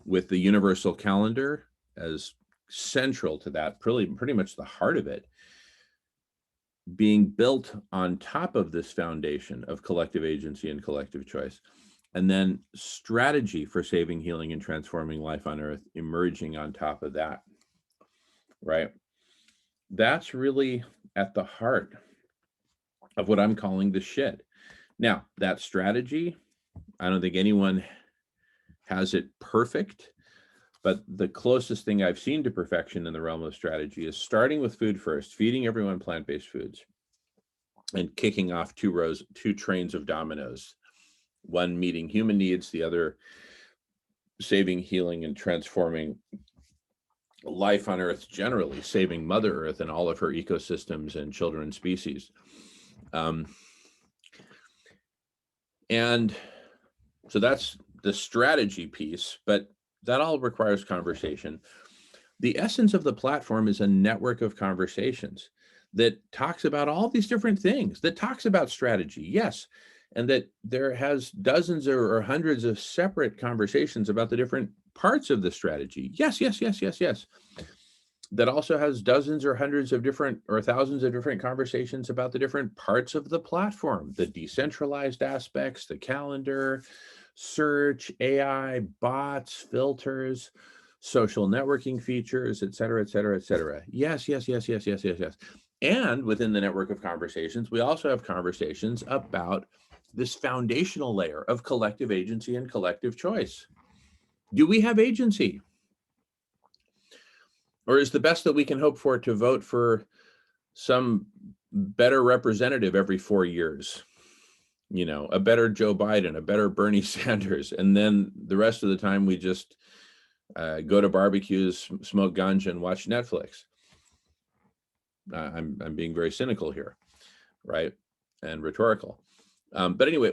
Speaker 1: with the universal calendar as central to that, pretty much the heart of it, being built on top of this foundation of collective agency and collective choice. And then strategy for saving, healing, and transforming life on Earth emerging on top of that, right? That's really at the heart of what I'm calling the shit. Now, that strategy, I don't think anyone has it perfect, but the closest thing I've seen to perfection in the realm of strategy is starting with food first, feeding everyone plant-based foods, and kicking off two trains of dominoes, one meeting human needs, the other saving, healing, and transforming life on Earth generally, saving Mother Earth and all of her ecosystems and children species. And so that's the strategy piece, but that all requires conversation. The essence of the platform is a network of conversations that talks about all these different things, that talks about strategy, yes, and that there has dozens or hundreds of separate conversations about the different parts of the strategy. Yes, yes, yes, yes, yes. That also has dozens or hundreds of different or thousands of different conversations about the different parts of the platform, the decentralized aspects, the calendar, search, AI, bots, filters, social networking features, et cetera, et cetera, et cetera. Yes, yes, yes, yes, yes, yes, yes. And within the network of conversations, we also have conversations about this foundational layer of collective agency and collective choice. Do we have agency? Or is the best that we can hope for to vote for some better representative every 4 years? You know, a better Joe Biden, a better Bernie Sanders, and then the rest of the time we just go to barbecues, smoke ganja, and watch Netflix. I'm being very cynical here, right? And rhetorical. But anyway,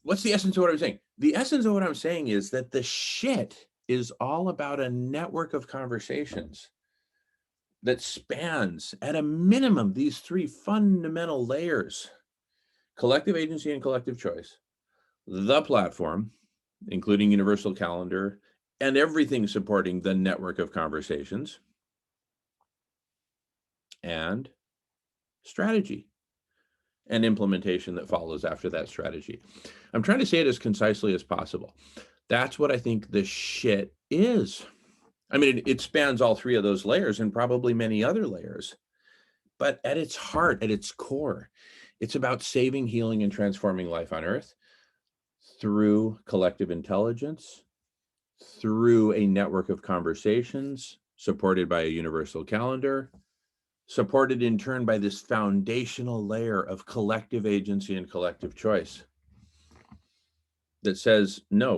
Speaker 1: what's the essence of what I'm saying? The essence of what I'm saying is that the shit is all about a network of conversations that spans, at a minimum, these three fundamental layers: collective agency and collective choice, the platform, including universal calendar, and everything supporting the network of conversations, and strategy and implementation that follows after that strategy. I'm trying to say it as concisely as possible. That's what I think the shit is. I mean, it spans all three of those layers and probably many other layers. But at its heart, at its core, it's about saving, healing, and transforming life on Earth through collective intelligence, through a network of conversations supported by a universal calendar, supported in turn by this foundational layer of collective agency and collective choice that says, no,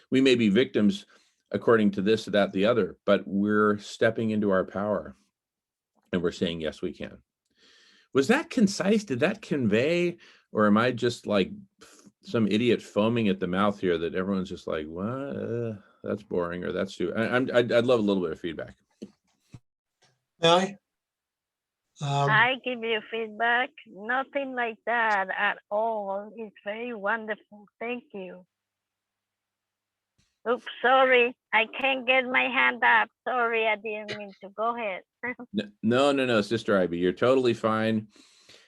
Speaker 1: we may be victims according to this, that, the other, but we're stepping into our power and we're saying, yes, we can. Was that concise? Did that convey, or am I just like some idiot foaming at the mouth here that everyone's just like, what? That's boring, or that's too, I'd love a little bit of feedback.
Speaker 3: May I?
Speaker 4: I give you feedback. Nothing like that at all. It's very wonderful. Thank you. Oops, sorry. I can't get my hand up. Sorry, I didn't mean to. Go ahead.
Speaker 1: No, Sister Ivy, you're totally fine.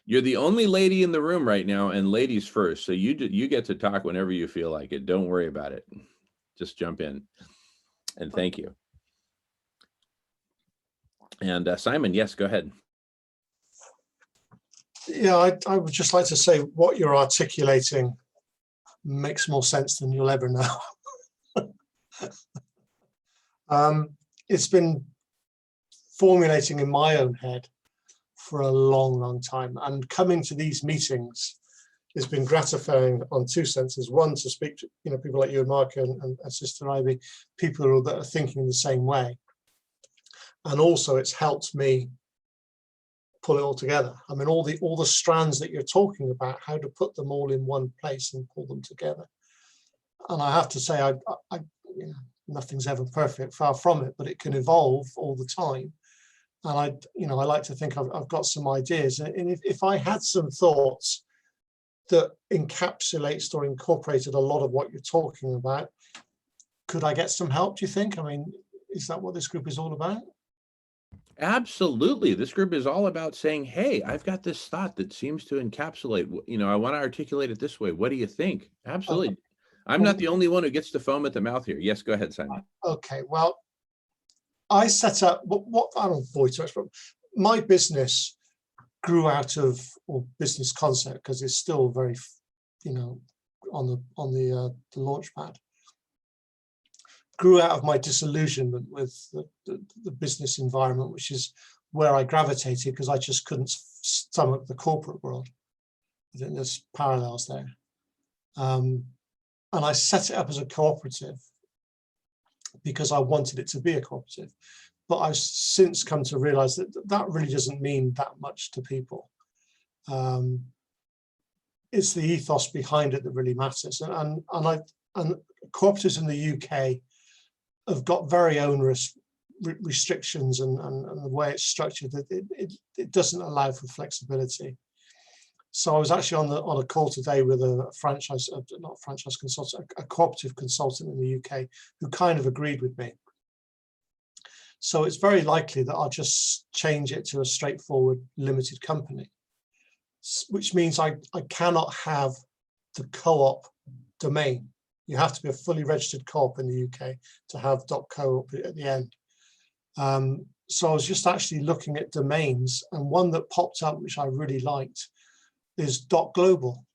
Speaker 1: You're the only lady in the room right now, and ladies first. So you get to talk whenever you feel like it. Don't worry about it. Just jump in. And thank you. And Simon, yes, go ahead.
Speaker 3: Yeah, I would just like to say what you're articulating makes more sense than you'll ever know. It's been formulating in my own head for a long, long time. And coming to these meetings has been gratifying on two senses. One, to speak to people like you and Mark and Sister Ivy, people that are thinking the same way. And also it's helped me pull it all together. I mean, all the strands that you're talking about, how to put them all in one place and pull them together. And I have to say, nothing's ever perfect, far from it, but it can evolve all the time. And I like to think I've got some ideas. And if I had some thoughts that encapsulates or incorporated a lot of what you're talking about, could I get some help, do you think? I mean, is that what this group is all about?
Speaker 1: Absolutely. This group is all about saying, hey, I've got this thought that seems to encapsulate, I want to articulate it this way. What do you think? Absolutely. I'm not the only one who gets to foam at the mouth here. Yes, go ahead, Simon.
Speaker 3: Okay, well, I set up what I don't bore you too much, but my business grew out of, or business concept, because it's still very, on the launch pad, grew out of my disillusionment with the business environment, which is where I gravitated because I just couldn't stomach the corporate world. I think there's parallels there. And I set it up as a cooperative because I wanted it to be a cooperative. But I've since come to realize that that really doesn't mean that much to people. It's the ethos behind it that really matters. And cooperatives in the UK have got very onerous restrictions, and the way it's structured, it doesn't allow for flexibility. So I was actually on a call today with a franchise, not a franchise consultant, a cooperative consultant in the UK who kind of agreed with me. So it's very likely that I'll just change it to a straightforward limited company, which means I cannot have the co-op domain. You have to be a fully registered co-op in the UK to have .co at the end. So I was just actually looking at domains, and one that popped up, which I really liked, is .global.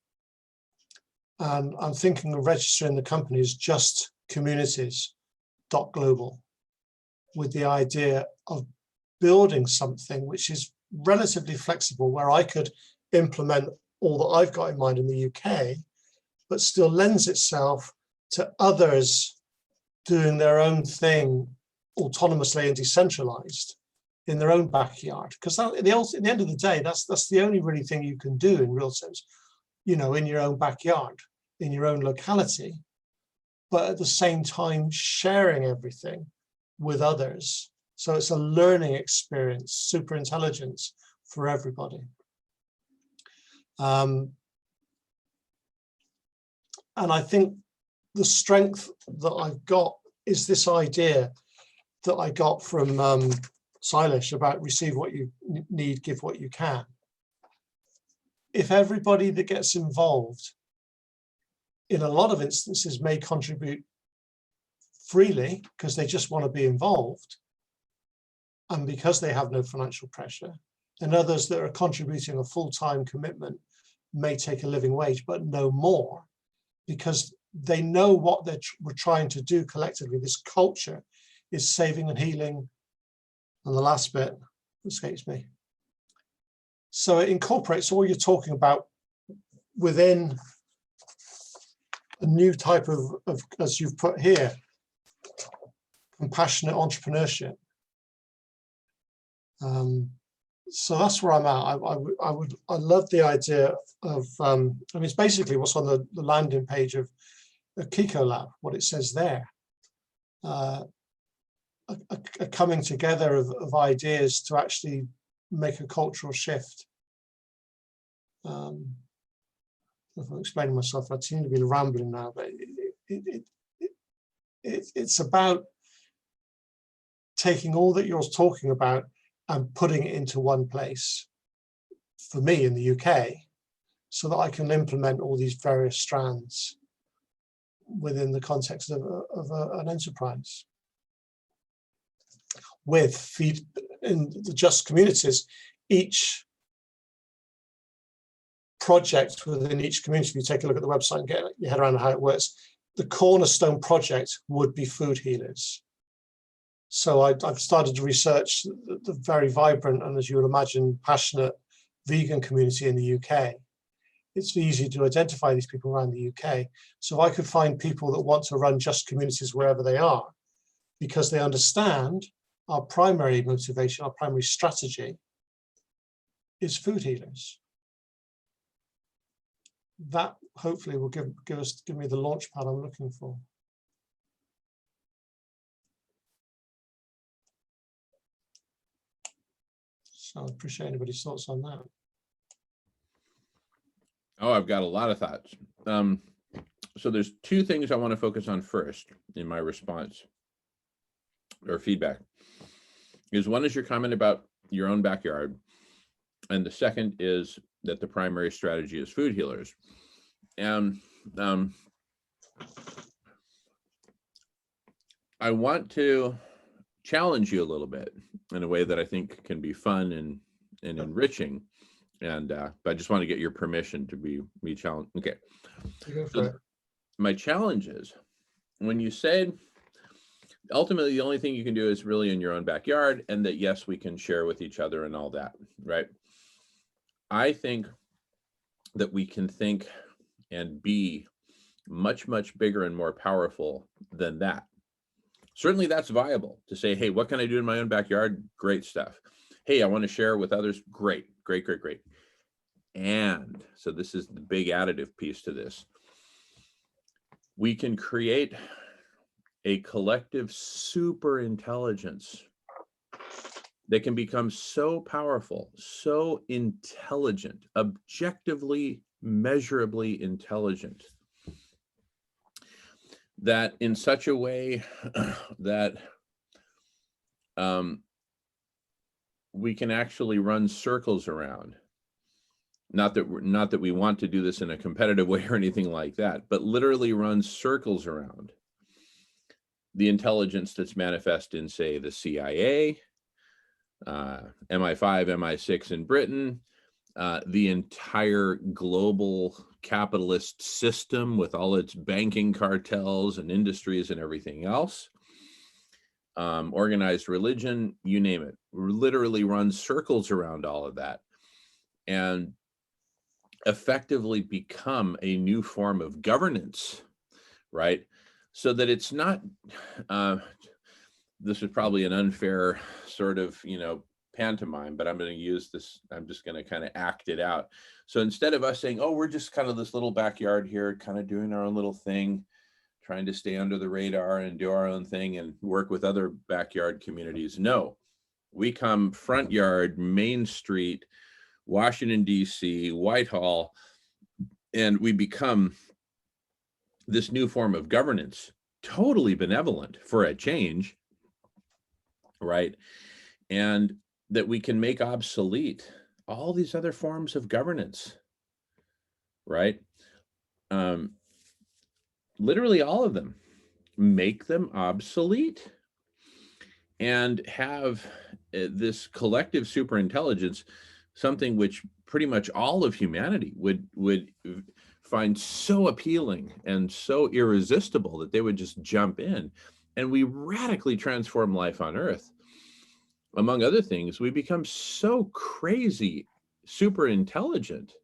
Speaker 3: And I'm thinking of registering the company as just communities.global, with the idea of building something which is relatively flexible, where I could implement all that I've got in mind in the UK, but still lends itself to others doing their own thing autonomously and decentralized in their own backyard. Because at the end of the day, that's the only really thing you can do in real sense, in your own backyard, in your own locality, but at the same time sharing everything with others. So it's a learning experience, super intelligence for everybody. And I think the strength that I've got is this idea that I got from Silesh about receive what you need, give what you can. If everybody that gets involved, in a lot of instances, may contribute freely because they just want to be involved and because they have no financial pressure, and others that are contributing a full-time commitment may take a living wage but no more, because they know what we're trying to do collectively. This culture is saving and healing, and the last bit escapes me. So it incorporates all you're talking about within a new type of as you've put here, compassionate entrepreneurship. So that's where I'm at. I love the idea of, I mean, it's basically what's on the landing page of Kiko Lab, what it says there. A coming together of ideas to actually make a cultural shift. If I'm explaining myself, I seem to be rambling now, but it's about taking all that you're talking about and putting it into one place for me in the UK, so that I can implement all these various strands within the context of an enterprise. With feed in the just communities, each project within each community, if you take a look at the website and get your head around how it works, the cornerstone project would be food healers. So I've started to research the very vibrant and, as you would imagine, passionate vegan community in the UK. It's easy to identify these people around the UK. So I could find people that want to run just communities wherever they are, because they understand our primary motivation, our primary strategy is food healers. That hopefully will give me the launch pad I'm looking for. So I appreciate anybody's thoughts on that.
Speaker 1: Oh, I've got a lot of thoughts. So there's two things I want to focus on first in my response or feedback. One is your comment about your own backyard, and the second is that the primary strategy is food healers. And I want to challenge you a little bit in a way that I think can be fun and enriching. And but I just want to get your permission to be challenged. Okay. So my challenge is, when you said ultimately the only thing you can do is really in your own backyard, and that yes, we can share with each other and all that, right? I think that we can think and be much, much bigger and more powerful than that. Certainly that's viable to say, hey, what can I do in my own backyard? Great stuff. Hey, I want to share with others. Great, great, great, great. And so this is the big additive piece to this. We can create a collective super intelligence that can become so powerful, so intelligent, objectively, measurably intelligent, that in such a way that we can actually run circles around. Not that we want to do this in a competitive way or anything like that, but literally run circles around the intelligence that's manifest in, say, the CIA, MI5, MI6 in Britain, the entire global capitalist system with all its banking cartels and industries and everything else, organized religion, you name it, literally run circles around all of that and effectively become a new form of governance, right? So that it's not, this is probably an unfair sort of, pantomime, but I'm going to use this, I'm just going to kind of act it out. So instead of us saying, oh, we're just kind of this little backyard here, kind of doing our own little thing, trying to stay under the radar and do our own thing and work with other backyard communities. No, we come front yard, Main Street, Washington, D.C., Whitehall, and we become this new form of governance, totally benevolent for a change, right? And that we can make obsolete all these other forms of governance, right? Literally all of them, make them obsolete and have this collective superintelligence, something which pretty much all of humanity would find so appealing and so irresistible that they would just jump in, and we radically transform life on Earth. Among other things, we become so crazy, super intelligent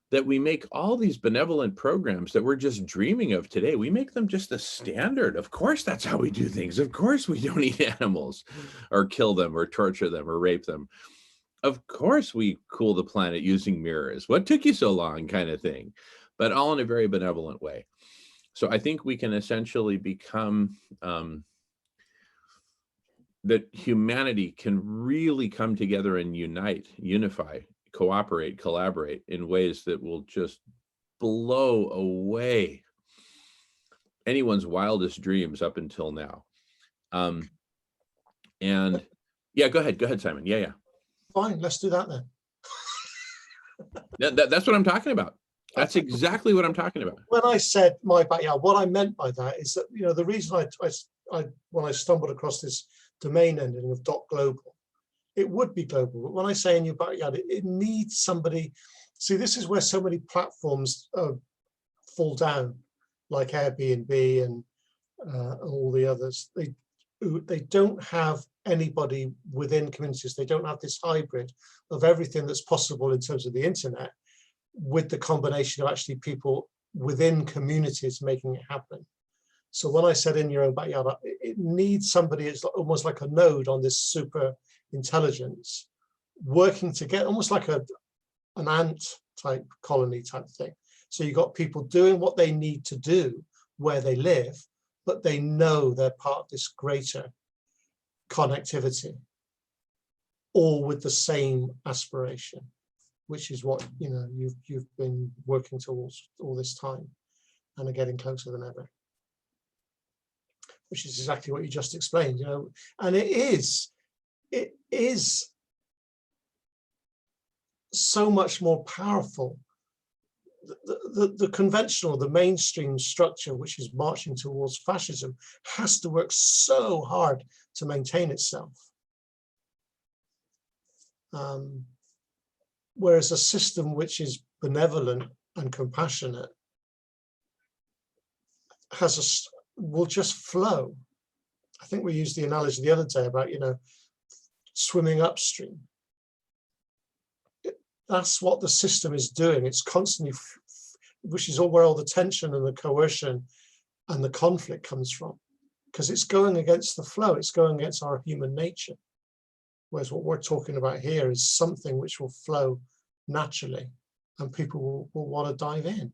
Speaker 1: that we make all these benevolent programs that we're just dreaming of today. We make them just a standard. Of course, that's how we do things. Of course, we don't eat animals or kill them or torture them or rape them. Of course, we cool the planet using mirrors. What took you so long, kind of thing, but all in a very benevolent way. So I think we can essentially become that humanity can really come together and unite, unify, cooperate, collaborate in ways that will just blow away anyone's wildest dreams up until now. And yeah, go ahead, Simon. Yeah.
Speaker 3: Fine, let's do that then.
Speaker 1: That's what I'm talking about. That's exactly what I'm talking about.
Speaker 3: When I said my backyard, what I meant by that is that, the reason when I stumbled across this domain ending of .global, it would be global. But when I say in your backyard, it needs somebody See, this is where so many platforms fall down, like Airbnb and all the others. They don't have anybody within communities. They don't have this hybrid of everything that's possible in terms of the internet, with the combination of actually people within communities making it happen. So when I said in your own backyard, it needs somebody, it's almost like a node on this super intelligence working together, almost like an ant type colony type thing. So you've got people doing what they need to do where they live, but they know they're part of this greater connectivity, all with the same aspiration, which is what you've been working towards all this time and are getting closer than ever. Which is exactly what you just explained, and it is so much more powerful. The conventional, the mainstream structure, which is marching towards fascism, has to work so hard to maintain itself. Whereas a system which is benevolent and compassionate will just flow. I think we used the analogy the other day about, swimming upstream. That's what the system is doing. It's constantly, which is where all the tension and the coercion and the conflict comes from, because it's going against the flow. It's going against our human nature. Whereas what we're talking about here is something which will flow naturally and people will want to dive in.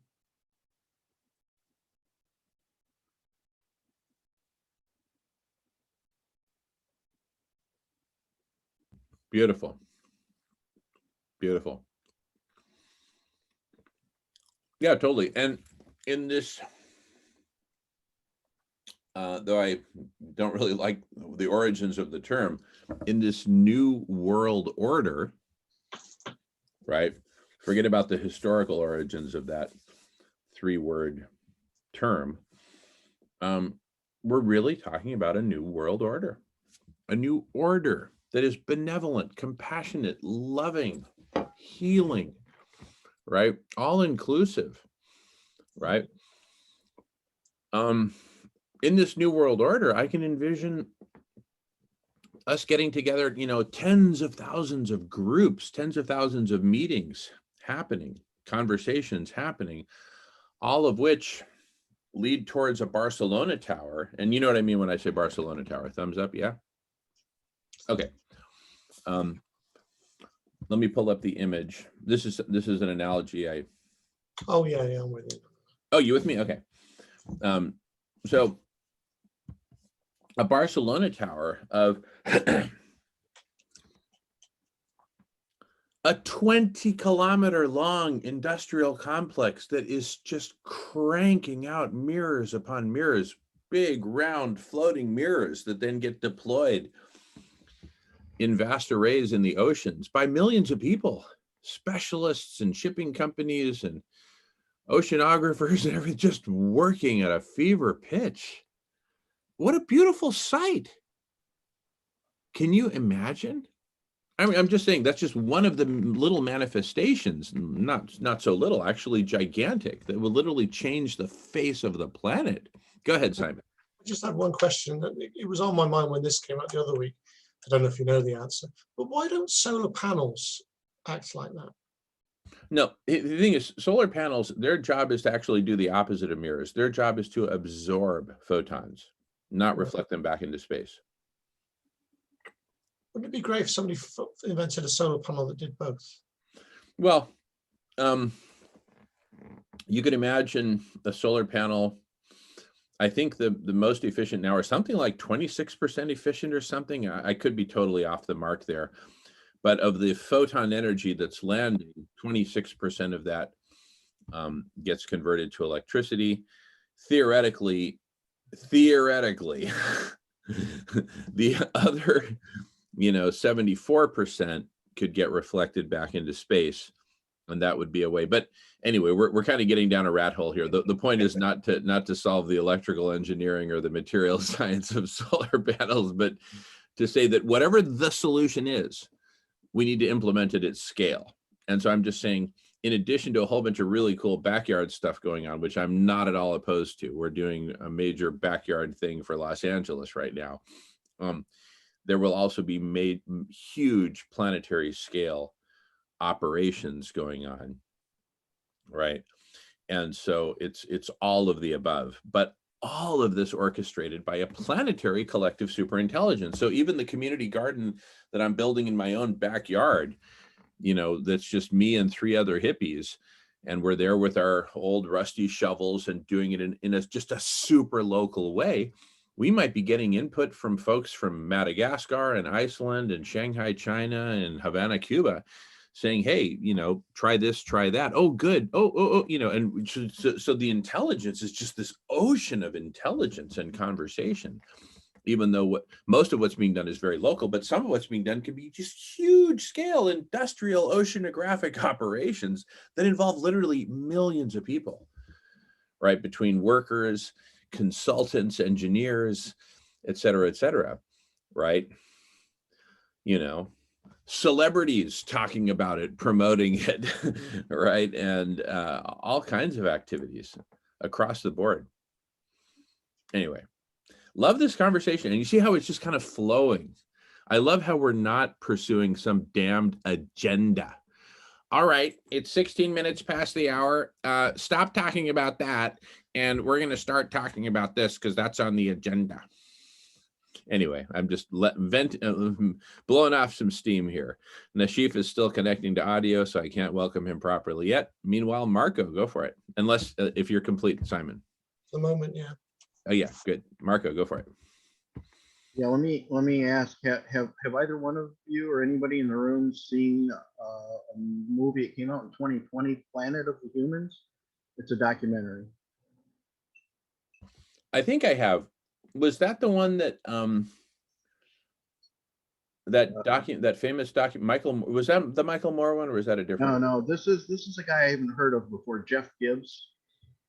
Speaker 1: Beautiful. Beautiful. Yeah, totally. And in this, though I don't really like the origins of the term, in this new world order, right? Forget about the historical origins of that 3-word term. We're really talking about a new world order, a new order that is benevolent, compassionate, loving, healing, right? All inclusive, right? In this new world order, I can envision us getting together, tens of thousands of groups, tens of thousands of meetings happening, conversations happening, all of which lead towards a Barcelona tower. And you know what I mean when I say Barcelona tower, thumbs up, yeah? Okay. Let me pull up the image. This is an analogy
Speaker 3: Oh yeah, I'm with you.
Speaker 1: Oh, you with me? Okay. So a Barcelona tower of a 20-kilometer long industrial complex that is just cranking out mirrors upon mirrors, big round floating mirrors that then get deployed in vast arrays in the oceans by millions of people, specialists and shipping companies and oceanographers and everything, just working at a fever pitch. What a beautiful sight. Can you imagine? I mean, I'm just saying that's just one of the little manifestations, not so little, actually gigantic, that will literally change the face of the planet. Go ahead, Simon.
Speaker 3: I just had one question. It was on my mind when this came out the other week. I don't know if you know the answer, but why don't solar panels act like that?
Speaker 1: No, the thing is, solar panels, their job is to actually do the opposite of mirrors. Their job is to absorb photons, not reflect them back into space.
Speaker 3: Wouldn't it be great if somebody invented a solar panel that did both?
Speaker 1: Well, you could imagine a solar panel. I think the most efficient now are something like 26% efficient or something. I could be totally off the mark there. But of the photon energy that's landing, 26% of that gets converted to electricity. Theoretically, the other, 74% could get reflected back into space, and that would be a way. But anyway, we're kind of getting down a rat hole here. The point is not to solve the electrical engineering or the material science of solar panels, but to say that whatever the solution is, we need to implement it at scale. And so I'm just saying, in addition to a whole bunch of really cool backyard stuff going on, which I'm not at all opposed to. We're doing a major backyard thing for Los Angeles right now. There will also be made huge planetary scale operations going on, right? And so it's all of the above, but all of this orchestrated by a planetary collective superintelligence. So even the community garden that I'm building in my own backyard, you know, that's just me and 3 other hippies, and we're there with our old rusty shovels and doing it in just a super local way. We might be getting input from folks from Madagascar and Iceland and Shanghai, China, and Havana, Cuba, saying, hey, you know, try this, try that. Oh, good. Oh, you know, and so the intelligence is just this ocean of intelligence and conversation, even though most of what's being done is very local, but some of what's being done can be just huge scale industrial oceanographic operations that involve literally millions of people, right? Between workers, consultants, engineers, et cetera, right? You know, celebrities talking about it, promoting it, right? And all kinds of activities across the board. Anyway, love this conversation. And you see how it's just kind of flowing. I love how we're not pursuing some damned agenda. All right, it's 16 minutes past the hour. Stop talking about that. And we're going to start talking about this because that's on the agenda. Anyway, I'm just blowing off some steam here. Nashif is still connecting to audio, so I can't welcome him properly yet. Meanwhile, Marco, go for it. Unless if you're complete, Simon.
Speaker 3: The moment, yeah.
Speaker 1: Oh yeah, good. Marco, go for it.
Speaker 5: Yeah, let me ask, have either one of you or anybody in the room seen a movie? It came out in 2020, Planet of the Humans. It's a documentary.
Speaker 1: I think I have. Was that the one that that famous Michael, was that the Michael Moore one, or was that a different?
Speaker 5: No, this is a guy I haven't heard of before. Jeff Gibbs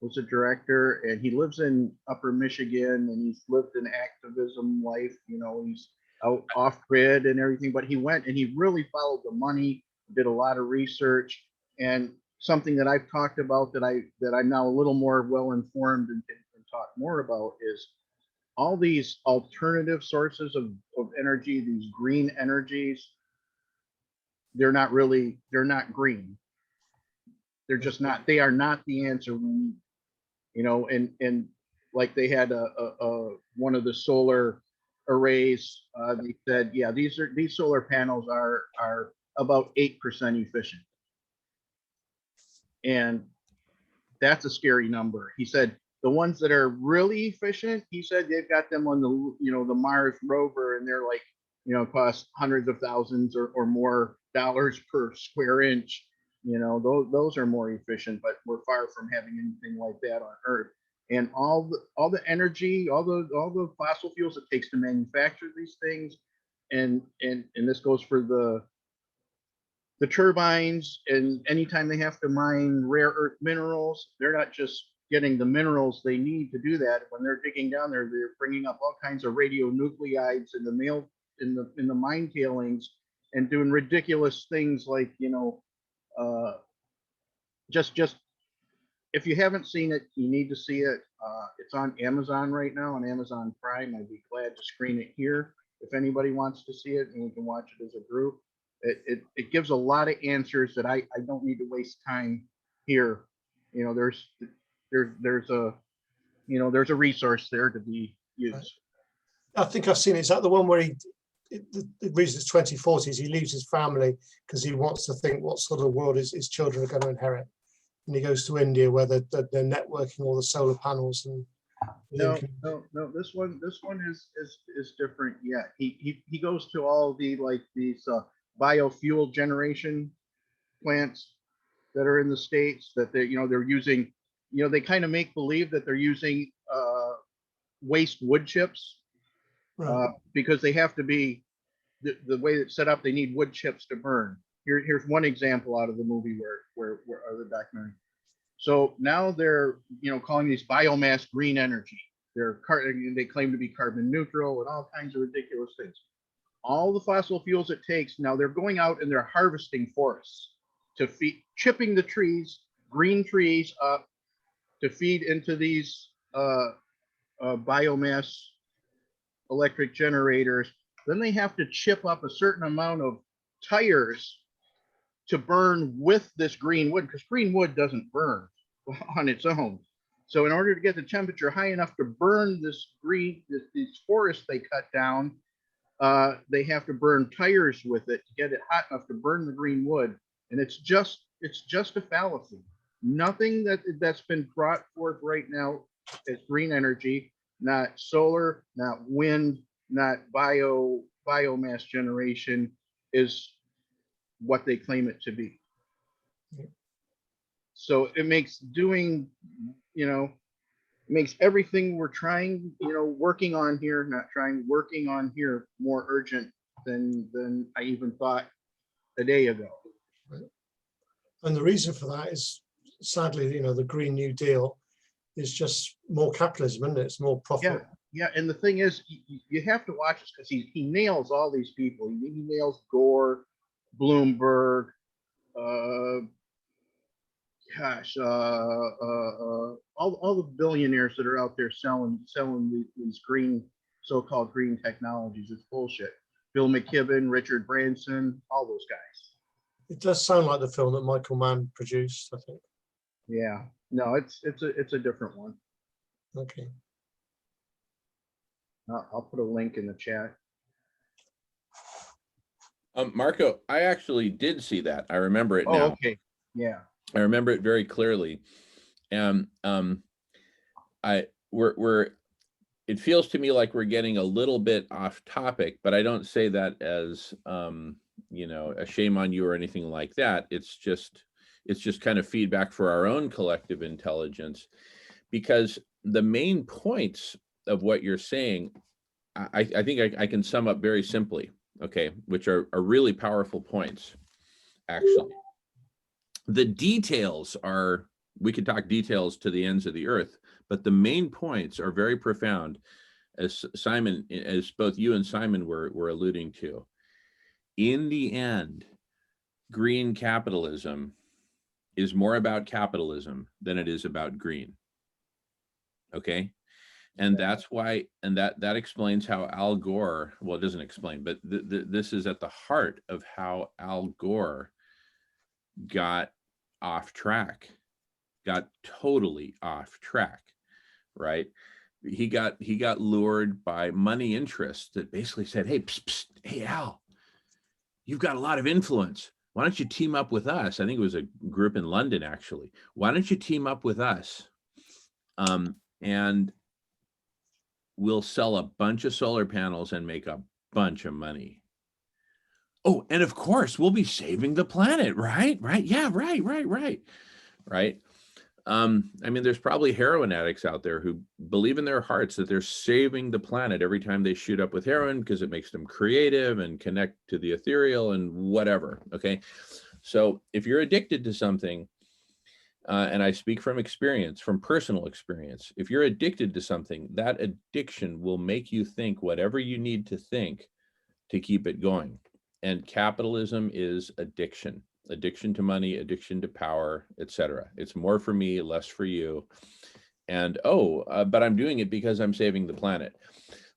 Speaker 5: was a director, and he lives in Upper Michigan, and he's lived an activism life. You know, he's out off grid and everything, but he went and he really followed the money, did a lot of research, and something that I've talked about that I'm now a little more well informed and can talk more about is all these alternative sources of energy, these green energies. They're not green. They're just not. They are not the answer we need. You know, and like they had a one of the solar arrays. They said, yeah, these solar panels are about 8% efficient, and that's a scary number. He said the ones that are really efficient, he said they've got them on the Mars rover, and they're like, cost hundreds of thousands or more dollars per square inch. Those are more efficient, but we're far from having anything like that on Earth. And all the energy, all the fossil fuels it takes to manufacture these things, and this goes for the turbines, and anytime they have to mine rare earth minerals, they're not just getting the minerals they need to do that. When they're digging down there, they're bringing up all kinds of radionuclides in the mine tailings, and doing ridiculous things like just if you haven't seen it, you need to see it. It's on Amazon right now, on Amazon Prime. I'd be glad to screen it here if anybody wants to see it, and we can watch it as a group. It gives a lot of answers that I don't need to waste time here. There's a resource there to be used.
Speaker 3: I think I've seen it. Is that the one where the reason it's 2040 is he leaves his family because he wants to think what sort of world his children are going to inherit, and he goes to India where they're networking all the solar panels and.
Speaker 5: No. This one is different. Yeah, he goes to all these biofuel generation plants that are in the States that they're using. They kind of make believe that they're using waste wood chips.
Speaker 3: Right.
Speaker 5: Because they have to be the way it's set up. They need wood chips to burn. Here's one example out of the movie where the documentary. So now they're calling these biomass green energy. They claim to be carbon neutral and all kinds of ridiculous things. All the fossil fuels it takes, now they're going out and they're harvesting forests to feed, chipping the trees, green trees up to feed into these biomass electric generators. Then they have to chip up a certain amount of tires to burn with this green wood, because green wood doesn't burn on its own. So in order to get the temperature high enough to burn this green, these forests they cut down, they have to burn tires with it to get it hot enough to burn the green wood. And it's just a fallacy. Nothing that's been brought forth right now as green energy, not solar, not wind, not biomass generation, is what they claim it to be. So it makes doing, makes everything we're trying, working on here more urgent than I even thought a day ago.
Speaker 3: And the reason for that is, sadly, the Green New Deal is just more capitalism, isn't it? It's more profit.
Speaker 5: Yeah. And the thing is, you have to watch this because he nails all these people. He nails Gore, Bloomberg, all the billionaires that are out there selling these green, so-called green technologies. It's bullshit. Bill McKibben, Richard Branson, all those guys.
Speaker 3: It does sound like the film that Michael Mann produced, I think.
Speaker 5: Yeah, no, it's a different one.
Speaker 3: Okay.
Speaker 5: I'll put a link in the chat.
Speaker 1: Marco, I actually did see that. I remember it now.
Speaker 5: Oh, okay. Yeah.
Speaker 1: I remember it very clearly. And it feels to me like we're getting a little bit off topic, but I don't say that as a shame on you or anything like that. It's just kind of feedback for our own collective intelligence, because the main points of what you're saying, I think I can sum up very simply, okay, which are really powerful points, actually. The details are, we could talk details to the ends of the earth, but the main points are very profound, as both you and Simon were alluding to. In the end, green capitalism is more about capitalism than it is about green. Okay? And that's why, and that explains how Al Gore, well, it doesn't explain, but this is at the heart of how Al Gore got off track, got totally off track, right? He got lured by money interests that basically said, hey, psst, psst, hey, Al, you've got a lot of influence. Why don't you team up with us? I think it was a group in London, actually. Why don't you team up with us? And we'll sell a bunch of solar panels and make a bunch of money. Oh, and of course, we'll be saving the planet, right? Right? Yeah, right. Right? I mean, there's probably heroin addicts out there who believe in their hearts that they're saving the planet every time they shoot up with heroin because it makes them creative and connect to the ethereal and whatever, okay? So if you're addicted to something, and I speak from experience, from personal experience, if you're addicted to something, that addiction will make you think whatever you need to think to keep it going. And capitalism is addiction to money, addiction to power, etc. It's more for me, less for you. And but I'm doing it because I'm saving the planet.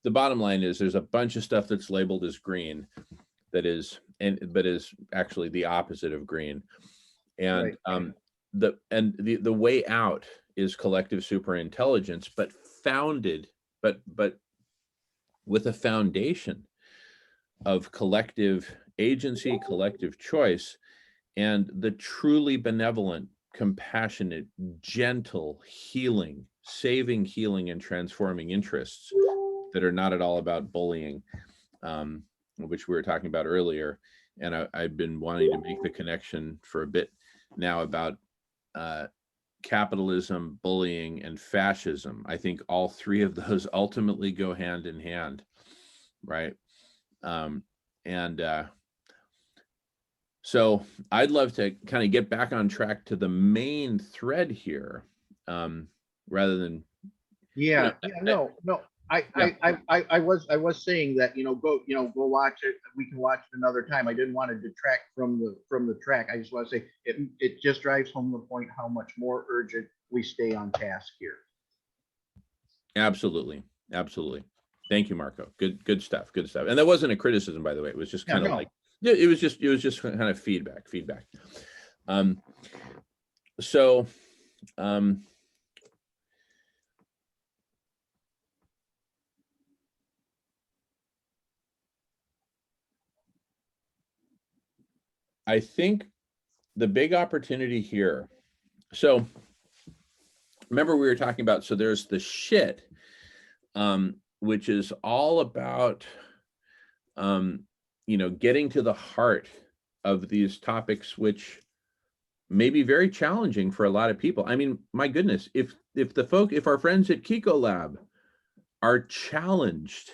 Speaker 1: The bottom line is there's a bunch of stuff that's labeled as green that is, but is actually the opposite of green. And
Speaker 5: Right.
Speaker 1: the way out is collective superintelligence, but with a foundation of collective agency, collective choice, and the truly benevolent, compassionate, gentle, healing, saving, healing, and transforming interests that are not at all about bullying, which we were talking about earlier. And I've been wanting to make the connection for a bit now about capitalism, bullying, and fascism. I think all three of those ultimately go hand in hand, right? So I'd love to kind of get back on track to the main thread here, rather than
Speaker 5: No. I was saying that, go watch it. We can watch it another time. I didn't want to detract from the track. I just want to say it just drives home the point how much more urgent we stay on task here.
Speaker 1: Absolutely. Absolutely. Thank you, Marco. Good stuff. Good stuff. And that wasn't a criticism, by the way. It was just kind of like, yeah, it was just kind of feedback. So, I think the big opportunity here. So remember we were talking about, so there's the SHIT, which is all about, getting to the heart of these topics, which may be very challenging for a lot of people. I mean, my goodness, if our friends at Kiko Lab are challenged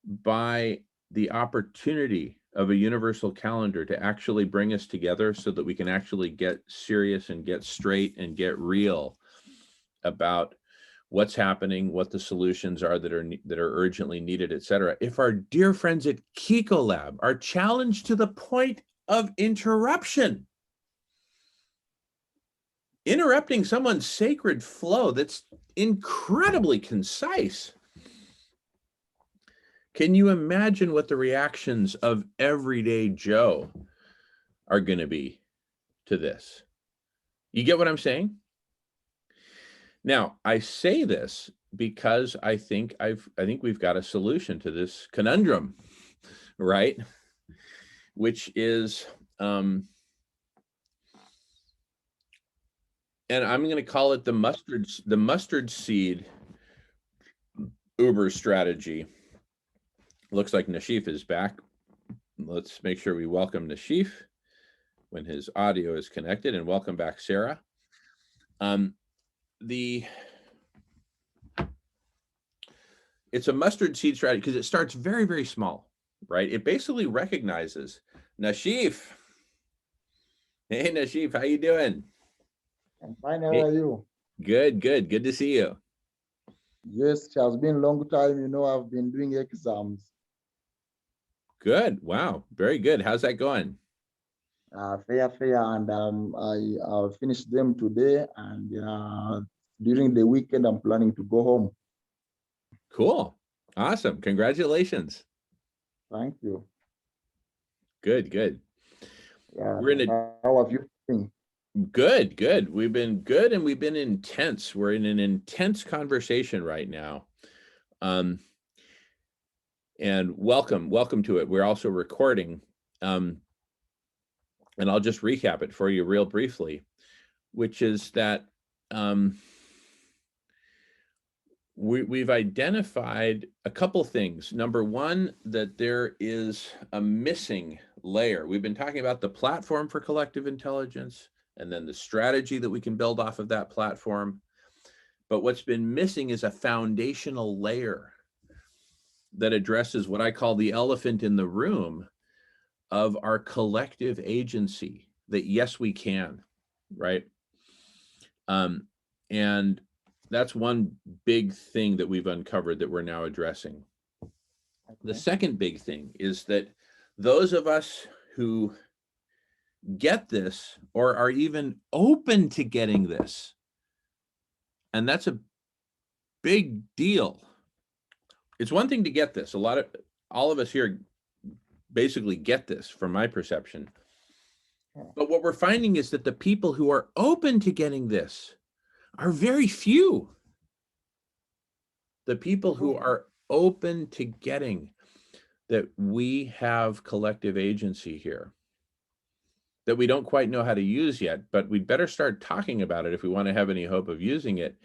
Speaker 1: by the opportunity of a universal calendar to actually bring us together so that we can actually get serious and get straight and get real about what's happening, what the solutions are that are urgently needed, et cetera. If our dear friends at Kiko Lab are challenged to the point of interrupting someone's sacred flow that's incredibly concise, can you imagine what the reactions of everyday Joe are going to be to this? You get what I'm saying? Now, I say this because I think we've got a solution to this conundrum, right? Which is, and I'm going to call it the mustard seed Uber strategy. Looks like Nashif is back. Let's make sure we welcome Nashif when his audio is connected, and welcome back, Sarah. It's a mustard seed strategy because it starts very, very small, right? It basically recognizes Nashif. Hey, Nashif, how you doing?
Speaker 7: I'm fine. How are you?
Speaker 1: Good to see you.
Speaker 7: Yes, it has been a long time. I've been doing exams.
Speaker 1: Good. Wow. Very good. How's that going?
Speaker 7: Fair, and I finished them today. And during the weekend, I'm planning to go home.
Speaker 1: Cool. Awesome. Congratulations.
Speaker 7: Thank you.
Speaker 1: Good.
Speaker 7: Yeah.
Speaker 1: How
Speaker 7: have you been?
Speaker 1: Good. We've been good, and we've been intense. We're in an intense conversation right now. And welcome to it. We're also recording. And I'll just recap it for you real briefly, which is that we've identified a couple things. Number one, that there is a missing layer. We've been talking about the platform for collective intelligence, and then the strategy that we can build off of that platform. But what's been missing is a foundational layer that addresses what I call the elephant in the room of our collective agency, that yes, we can, right? And that's one big thing that we've uncovered that we're now addressing. Okay. The second big thing is that those of us who get this or are even open to getting this, and that's a big deal. It's one thing to get this. All of us here basically get this from my perception. But what we're finding is that the people who are open to getting this are very few. The people who are open to getting that we have collective agency here, that we don't quite know how to use yet, but we'd better start talking about it if we want to have any hope of using it.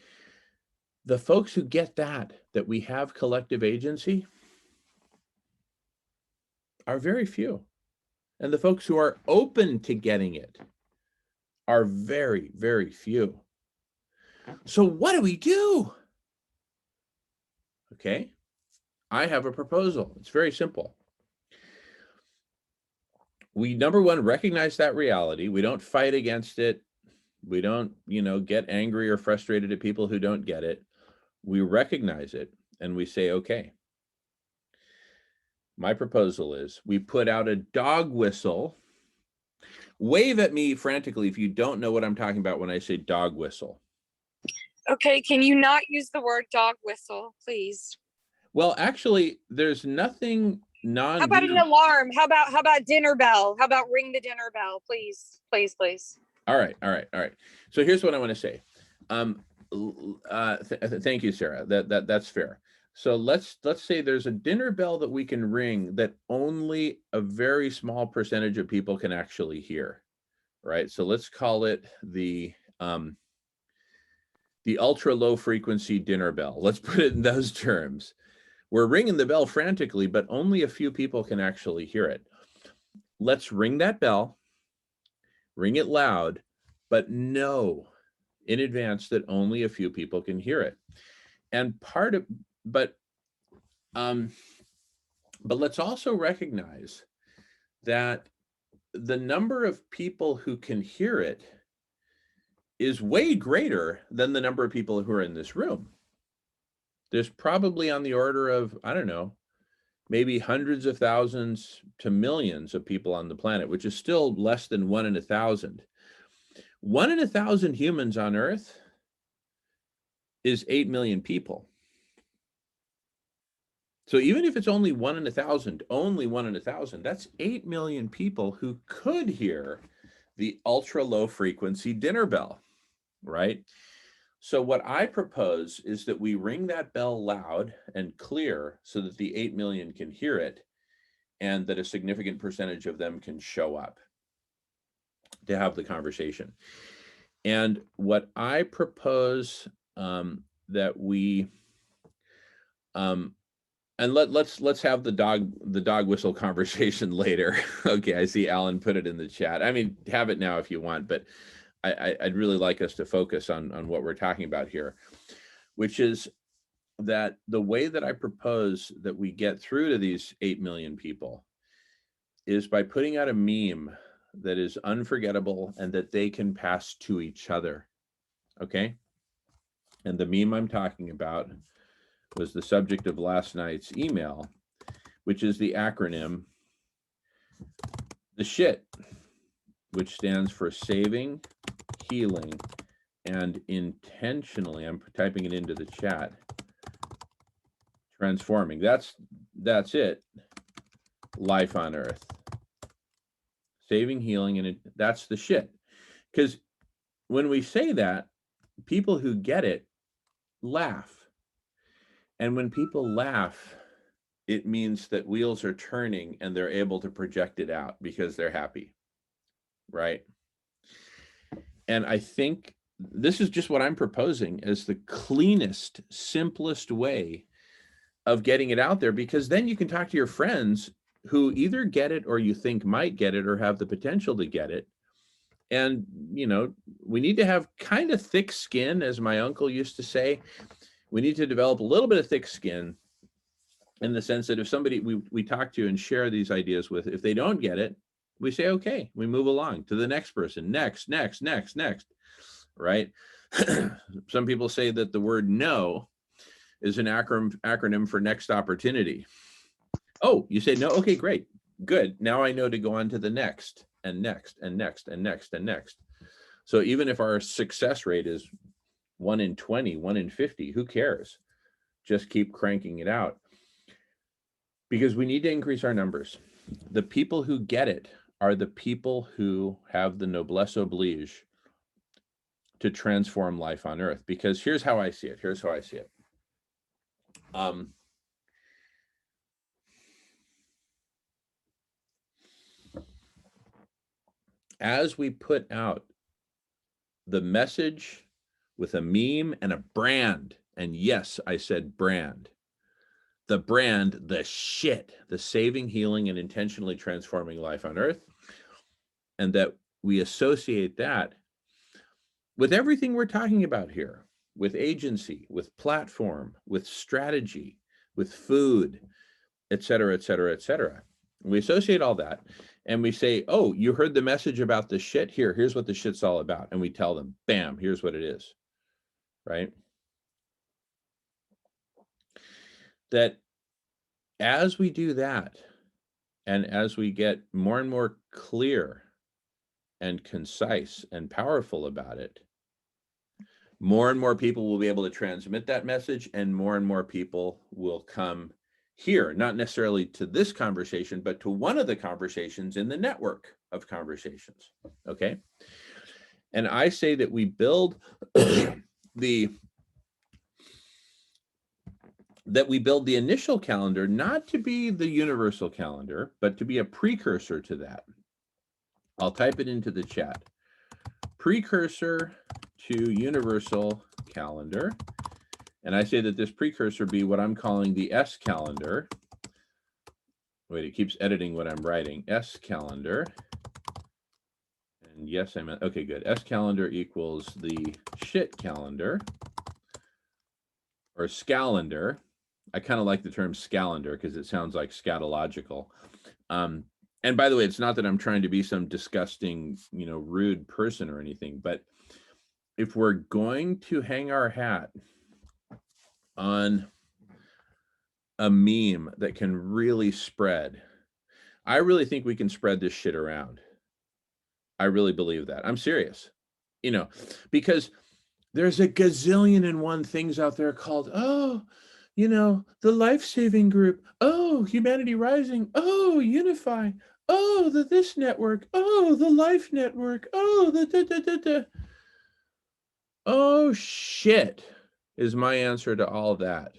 Speaker 1: The folks who get that we have collective agency are very few. And the folks who are open to getting it are very, very few. So what do we do? Okay, I have a proposal. It's very simple. We, number one, recognize that reality. We don't fight against it. We don't, get angry or frustrated at people who don't get it. We recognize it. and we say, okay, my proposal is we put out a dog whistle. Wave at me frantically if you don't know what I'm talking about when I say dog whistle.
Speaker 2: Okay, can you not use the word dog whistle, please?
Speaker 1: Well, actually, there's nothing
Speaker 2: How about an alarm? How about dinner bell? How about ring the dinner bell, please, please, please?
Speaker 1: All right. So here's what I want to say. Thank you, Sarah. That's fair. So let's say there's a dinner bell that we can ring that only a very small percentage of people can actually hear, right? So let's call it the ultra low frequency dinner bell. Let's put it in those terms. We're ringing the bell frantically, but only a few people can actually hear it. Let's ring that bell, ring it loud, but know in advance that only a few people can hear it. And but let's also recognize that the number of people who can hear it is way greater than the number of people who are in this room. There's probably on the order of, I don't know, maybe hundreds of thousands to millions of people on the planet, which is still less than 1 in 1,000. 1 in 1,000 humans on Earth is 8 million people. So even if it's only 1 in 1,000, only 1 in 1,000, that's 8 million people who could hear the ultra low frequency dinner bell, right? So what I propose is that we ring that bell loud and clear so that the 8 million can hear it and that a significant percentage of them can show up to have the conversation. And what I propose that we and let's have the dog whistle conversation later. Okay, I see Alan put it in the chat. I mean, have it now if you want, but I'd really like us to focus on what we're talking about here, which is that the way that I propose that we get through to these 8 million people is by putting out a meme that is unforgettable and that they can pass to each other. Okay? And the meme I'm talking about was the subject of last night's email, which is the acronym, the SHIT, which stands for saving, healing, and intentionally, I'm typing it into the chat, transforming. That's it. Life on Earth. Saving, healing, and that's the SHIT. Because when we say that, people who get it laugh. And when people laugh, it means that wheels are turning and they're able to project it out because they're happy, right? And I think this is just what I'm proposing as the cleanest, simplest way of getting it out there, because then you can talk to your friends who either get it or you think might get it or have the potential to get it. And, you know, we need to have kind of thick skin, as my uncle used to say. We need to develop a little bit of thick skin in the sense that if somebody we talk to and share these ideas with, if they don't get it, we say, okay, we move along to the next person, next, right? Some people say that the word no is an acronym for next opportunity. Oh, you say no? Okay, great, good. Now I know to go on to the next and next and next and next and next. So even if our success rate is 1 in 20, 1 in 50, who cares? Just keep cranking it out. Because we need to increase our numbers. The people who get it are the people who have the noblesse oblige to transform life on Earth. Because here's how I see it. As we put out the message with a meme and a brand, and yes, I said brand, the brand, the SHIT, the saving, healing, and intentionally transforming life on Earth, and that we associate that with everything we're talking about here, with agency, with platform, with strategy, with food, et cetera, et cetera, et cetera. We associate all that and we say, oh, you heard the message about the SHIT? Here's what the SHIT's all about. And we tell them, bam, here's what it is, right? that as we do that, and as we get more and more clear and concise and powerful about it, more and more people will be able to transmit that message, and more people will come here, not necessarily to this conversation, but to one of the conversations in the network of conversations. Okay. And I say that we build the initial calendar not to be the universal calendar, but to be a precursor to that. I'll type it into the chat. Precursor to universal calendar. And I say that this precursor be what I'm calling the S calendar. Wait, it keeps editing what I'm writing. S calendar. And yes, I meant, okay, good. S calendar equals the shit calendar, or scalendar. I kind of like the term scalendar because it sounds like scatological. And by the way, it's not that I'm trying to be some disgusting, rude person or anything, but if we're going to hang our hat on a meme that can really spread, I really think we can spread this shit around. I really believe that. I'm serious, because there's a gazillion and one things out there called, the life-saving group. Oh, Humanity Rising. Oh, Unify. Oh, the this network. Oh, the Life Network. Oh, the da. Oh, shit is my answer to all that.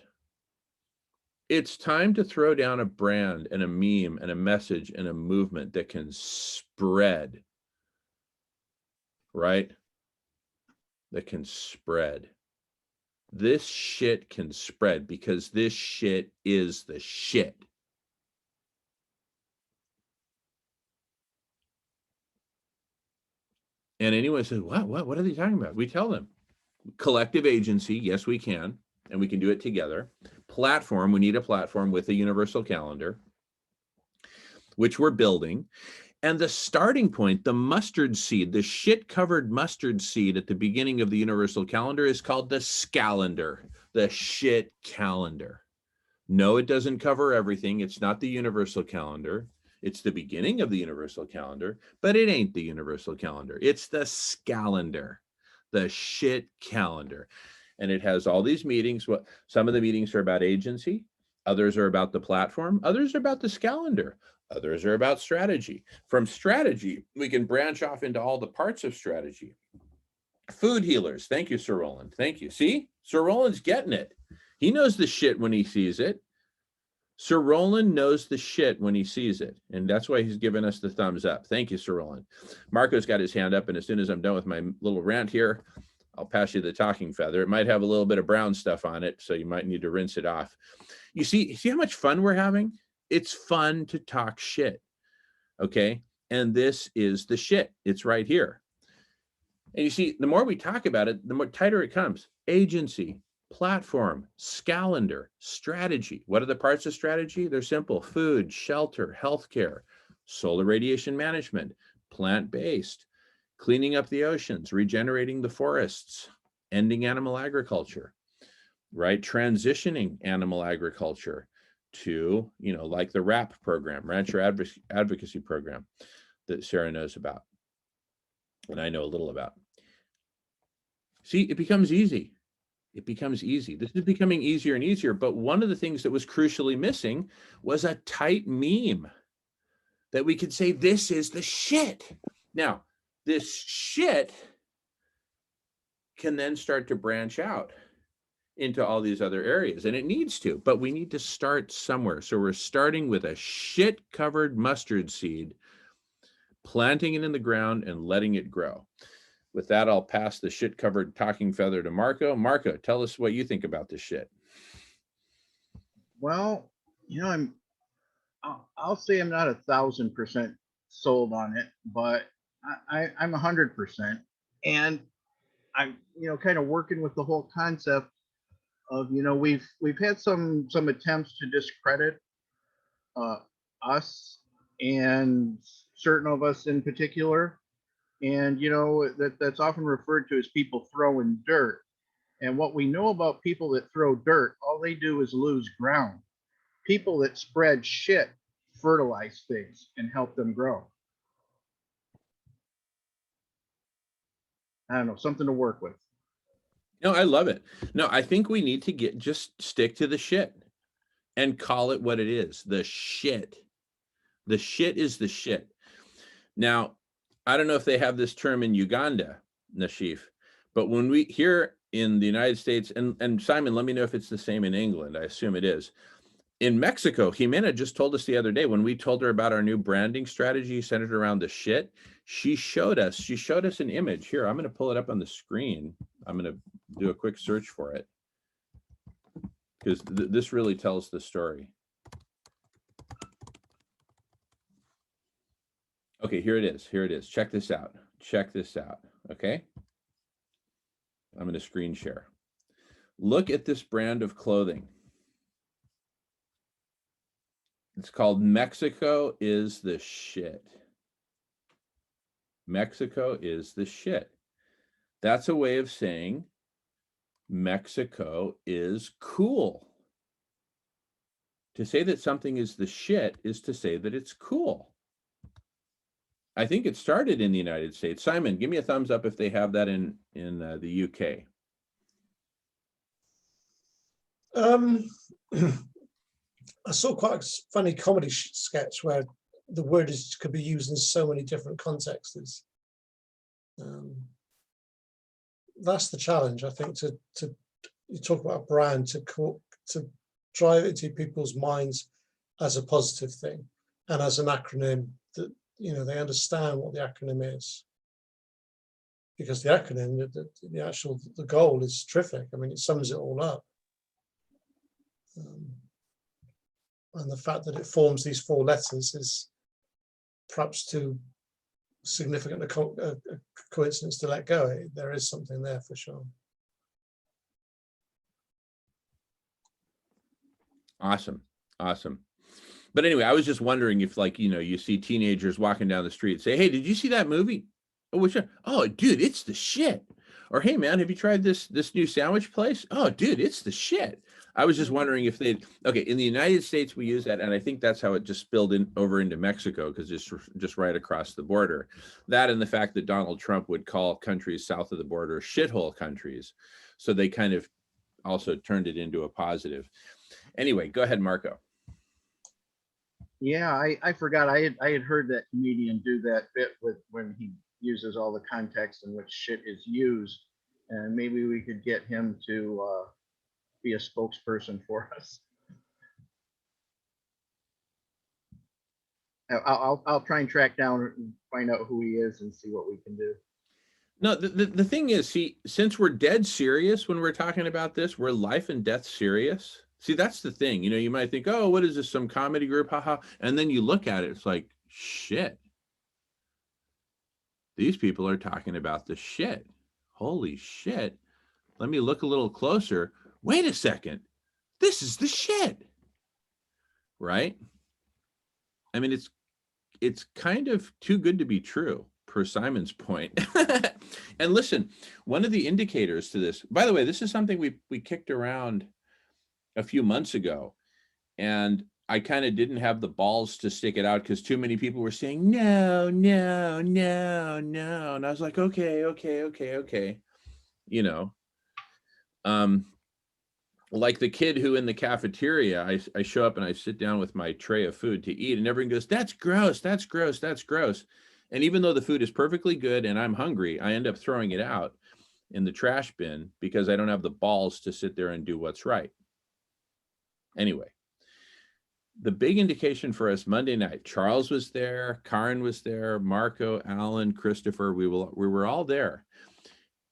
Speaker 1: It's time to throw down a brand and a meme and a message and a movement that can spread, right? That can spread. This shit can spread because this shit is the shit. And anyone says, what are they talking about? We tell them. Collective agency, yes, we can, and we can do it together. Platform, we need a platform with a universal calendar, which we're building. And the starting point, the mustard seed, the shit-covered mustard seed at the beginning of the universal calendar is called the scalendar, the shit calendar. No, it doesn't cover everything. It's not the universal calendar. It's the beginning of the universal calendar, but it ain't the universal calendar. It's the scalendar, the shit calendar. And it has all these meetings. Some of the meetings are about agency. Others are about the platform. Others are about the scalendar. Others are about strategy. From strategy, we can branch off into all the parts of strategy. Food healers. Thank you, Sir Roland. Thank you. See, Sir Roland's getting it. He knows the shit when he sees it. Sir Roland knows the shit when he sees it. And that's why he's giving us the thumbs up. Thank you, Sir Roland. Marco's got his hand up. And as soon as I'm done with my little rant here, I'll pass you the talking feather. It might have a little bit of brown stuff on it, so you might need to rinse it off. You see how much fun we're having? It's fun to talk shit. Okay. And this is the shit. It's right here. And you see, the more we talk about it, the more tighter it comes. Agency, platform, scalendar, strategy. What are the parts of strategy? They're simple: food, shelter, healthcare, solar radiation management, plant-based, cleaning up the oceans, regenerating the forests, ending animal agriculture, right? Transitioning animal agriculture to, like the RAP program, Rancher Advocacy Program, that Sarah knows about and I know a little about. See, it becomes easy. It becomes easy. This is becoming easier and easier. But one of the things that was crucially missing was a tight meme that we could say, this is the shit. Now, this shit can then start to branch out into all these other areas, and it needs to, but we need to start somewhere. So we're starting with a shit-covered mustard seed, planting it in the ground and letting it grow. With that, I'll pass the shit-covered talking feather to Marco. Marco, tell us what you think about this shit.
Speaker 5: Well, I'll say I'm not 1,000% sold on it, but I'm 100%. And I'm, kind of working with the whole concept of, we've had some attempts to discredit us, and certain of us in particular. And, that's often referred to as people throwing dirt. And what we know about people that throw dirt, all they do is lose ground. People that spread shit fertilize things and help them grow. I don't know, something to work with.
Speaker 1: No, I love it. No, I think we need to just stick to the shit and call it what it is. The shit. The shit is the shit. Now, I don't know if they have this term in Uganda, Nashif, but when we here in the United States, and Simon, let me know if it's the same in England. I assume it is. In Mexico, Jimena just told us the other day when we told her about our new branding strategy centered around the shit, she showed us an image. Here, I'm going to pull it up on the screen. I'm going to do a quick search for it because this really tells the story. Okay, here it is. Here it is. Check this out. Check this out. Okay. I'm going to screen share. Look at this brand of clothing. It's called Mexico is the shit. Mexico is the shit. That's a way of saying Mexico is cool. To say that something is the shit is to say that it's cool. I think it started in the United States. Simon, give me a thumbs up if they have that in the UK.
Speaker 3: I saw quite a funny comedy sketch where the word could be used in so many different contexts. That's the challenge, I think, to you talk about a brand, to drive it into people's minds as a positive thing and as an acronym that, you know, they understand what the acronym is. Because the acronym, the goal is terrific. I mean, it sums it all up. And the fact that it forms these 4 letters is perhaps too significant a coincidence to let go. There is something there for sure.
Speaker 1: Awesome. Awesome. But anyway, I was just wondering if, like, you know, you see teenagers walking down the street, say, hey, did you see that movie? Oh, which one? Oh, dude, it's the shit. Or, hey, man, have you tried this new sandwich place? Oh, dude, it's the shit. I was just wondering if they'd, okay, in the United States, we use that. And I think that's how it just spilled over into Mexico, because it's just right across the border. That and the fact that Donald Trump would call countries south of the border shithole countries. So they kind of also turned it into a positive. Anyway, go ahead, Marco.
Speaker 5: Yeah, I forgot. I had heard that comedian do that bit with when he uses all the context in which shit is used, and maybe we could get him to be a spokesperson for us. I'll try and track down and find out who he is and see what we can do.
Speaker 1: No, the thing is, see, since we're dead serious when we're talking about this, we're life and death serious. See, that's the thing. You know, you might think, oh, what is this, some comedy group? Haha. And then you look at it, it's like, shit. These people are talking about the shit. Holy shit. Let me look a little closer. Wait a second. This is the shit. Right? I mean, it's kind of too good to be true, per Simon's point. And listen, one of the indicators to this, by the way, this is something we kicked around a few months ago, and I kind of didn't have the balls to stick it out because too many people were saying, no, no, no, no. And I was like, okay. You know, like the kid who in the cafeteria, I show up and I sit down with my tray of food to eat, and everyone goes, that's gross, that's gross, that's gross. And even though the food is perfectly good and I'm hungry, I end up throwing it out in the trash bin because I don't have the balls to sit there and do what's right. Anyway, the big indication for us Monday night, Charles was there, Karen was there, Marco, Alan, Christopher, we were all there.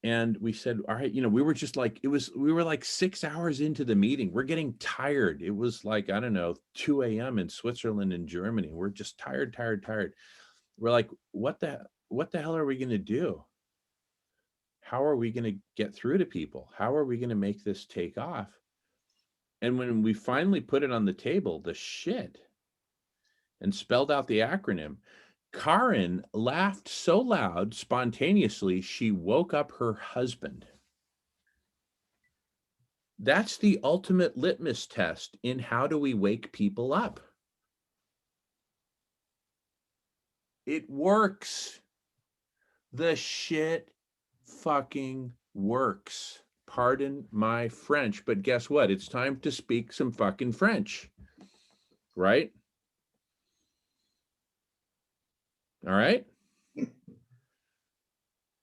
Speaker 1: And we said, all right, you know, we were just like, we were like 6 hours into the meeting. We're getting tired. It was like, I don't know, 2 a.m. in Switzerland and Germany. We're just tired. We're like, what the hell are we going to do? How are we going to get through to people? How are we going to make this take off? And when we finally put it on the table, the shit, and spelled out the acronym, Karen laughed so loud, spontaneously, she woke up her husband. That's the ultimate litmus test in how do we wake people up. It works. The shit fucking works. Pardon my French, but guess what? It's time to speak some fucking French, right? All right.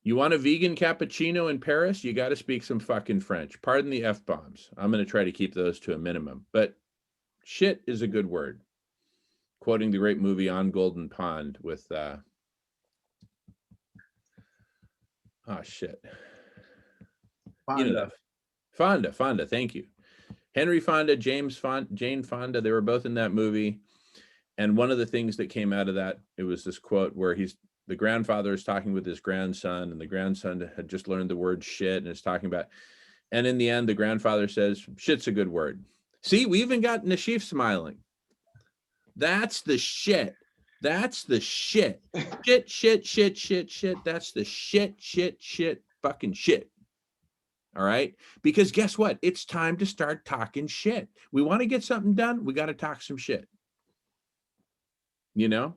Speaker 1: You want a vegan cappuccino in Paris? You got to speak some fucking French. Pardon the F-bombs. I'm going to try to keep those to a minimum, but shit is a good word. Quoting the great movie On Golden Pond with, oh shit. You know that. Fonda, thank you. Henry Fonda, Jane Fonda, they were both in that movie. And one of the things that came out of that, it was this quote where the grandfather is talking with his grandson, and the grandson had just learned the word shit and is talking about, and in the end, the grandfather says, shit's a good word. See, we even got Nashif smiling. That's the shit. That's the shit. Shit. That's the shit, fucking shit. All right. Because guess what? It's time to start talking shit. We want to get something done. We got to talk some shit. You know,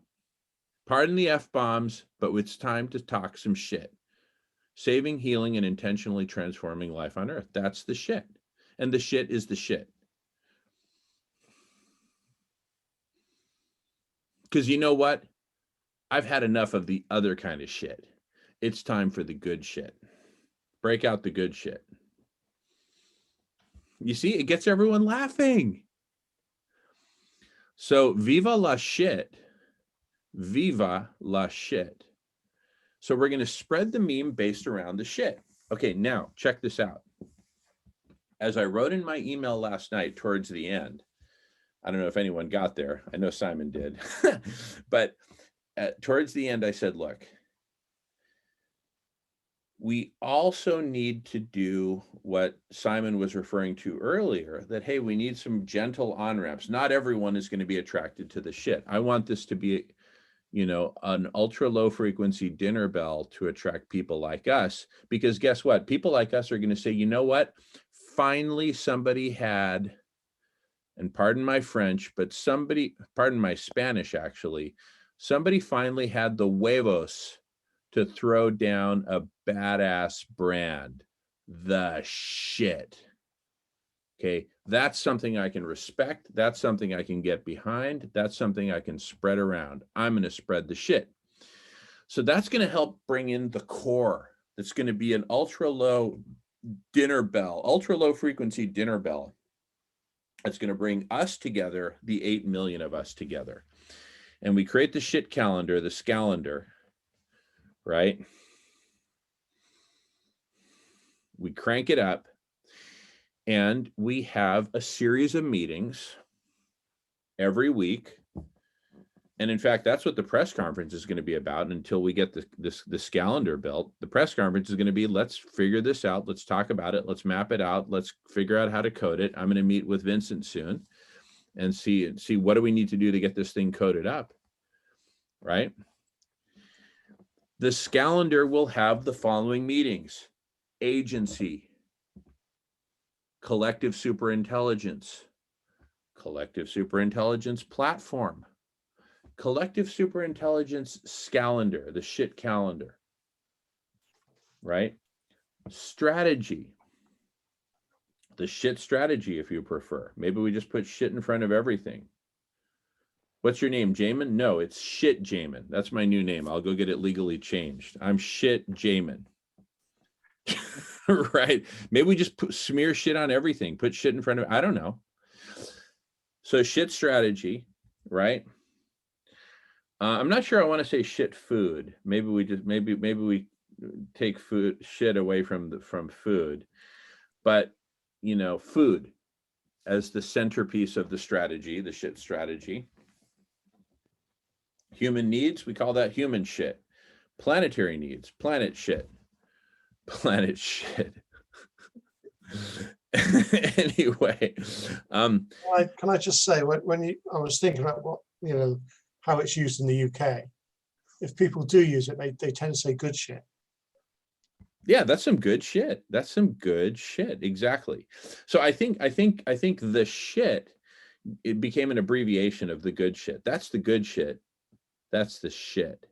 Speaker 1: pardon the F-bombs, but it's time to talk some shit. Saving, healing, and intentionally transforming life on earth. That's the shit. And the shit is the shit. Because you know what? I've had enough of the other kind of shit. It's time for the good shit. Break out the good shit. You see, it gets everyone laughing. So, viva la shit. Viva la shit. So we're going to spread the meme based around the shit. Okay, now check this out. As I wrote in my email last night towards the end, I don't know if anyone got there. I know Simon did. But towards the end, I said, look, we also need to do what Simon was referring to earlier, that, hey, we need some gentle on-ramps. Not everyone is going to be attracted to the shit. I want this to be, you know, an ultra low frequency dinner bell to attract people like us, because guess what? People like us are going to say, you know what? Finally, somebody had, and pardon my French, but pardon my Spanish, actually, somebody finally had the huevos to throw down a badass brand, the shit. Okay, that's something I can respect. That's something I can get behind. That's something I can spread around. I'm going to spread the shit. So that's going to help bring in the core. That's going to be an ultra low dinner bell, ultra low frequency dinner bell. That's going to bring us together, the 8 million of us together. And we create the shit calendar, the scalendar, right? We crank it up. And we have a series of meetings every week. And in fact, that's what the press conference is going to be about until we get this calendar built. The press conference is going to be, let's figure this out. Let's talk about it. Let's map it out. Let's figure out how to code it. I'm going to meet with Vincent soon and see what do we need to do to get this thing coded up, right? The calendar will have the following meetings: agency, collective superintelligence platform, collective superintelligence calendar, the shit calendar, right? Strategy, the shit strategy, if you prefer. Maybe we just put shit in front of everything. What's your name, Jamin? No, it's Shit Jamin. That's my new name. I'll go get it legally changed. I'm Shit Jamin. Right? Maybe we just smear shit on everything, put shit in front of, I don't know. So shit strategy, right? I'm not sure I want to say shit food. Maybe we just, maybe we take shit away from food, but you know, food as the centerpiece of the strategy, the shit strategy. Human needs, we call that human shit. Planetary needs, planet shit. Planet shit. Anyway,
Speaker 3: Can I just say, I was thinking about what, you know, how it's used in the UK. If people do use it, they tend to say good shit.
Speaker 1: Yeah, that's some good shit. That's some good shit. Exactly. So I think the shit, it became an abbreviation of the good shit. That's the good shit. That's the shit.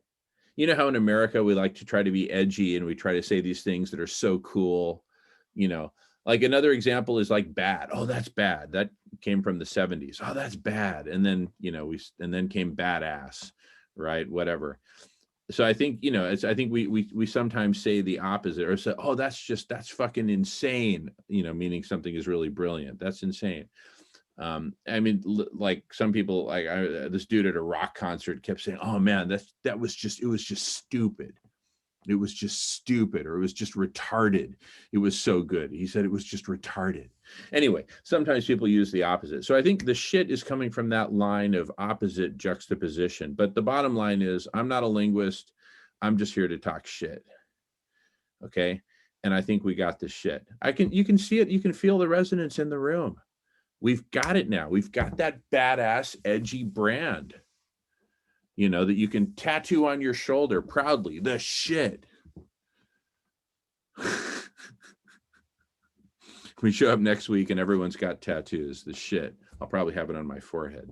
Speaker 1: You know how in America we like to try to be edgy and we try to say these things that are so cool, you know. Like another example is like bad. Oh, that's bad. That came from the 70s. Oh, that's bad. And then, you know, and then came badass, right? Whatever. So I think, you know, I think we sometimes say the opposite, or say, oh, that's fucking insane, you know, meaning something is really brilliant. That's insane. I mean, like some people, like this dude at a rock concert kept saying, oh man, it was just stupid. It was just stupid, or it was just retarded. It was so good. He said it was just retarded. Anyway, sometimes people use the opposite. So I think the shit is coming from that line of opposite juxtaposition. But the bottom line is, I'm not a linguist. I'm just here to talk shit. Okay. And I think we got this shit. You can see it. You can feel the resonance in the room. We've got it now. We've got that badass, edgy brand, you know, that you can tattoo on your shoulder proudly. The shit. We show up next week and everyone's got tattoos. The shit. I'll probably have it on my forehead.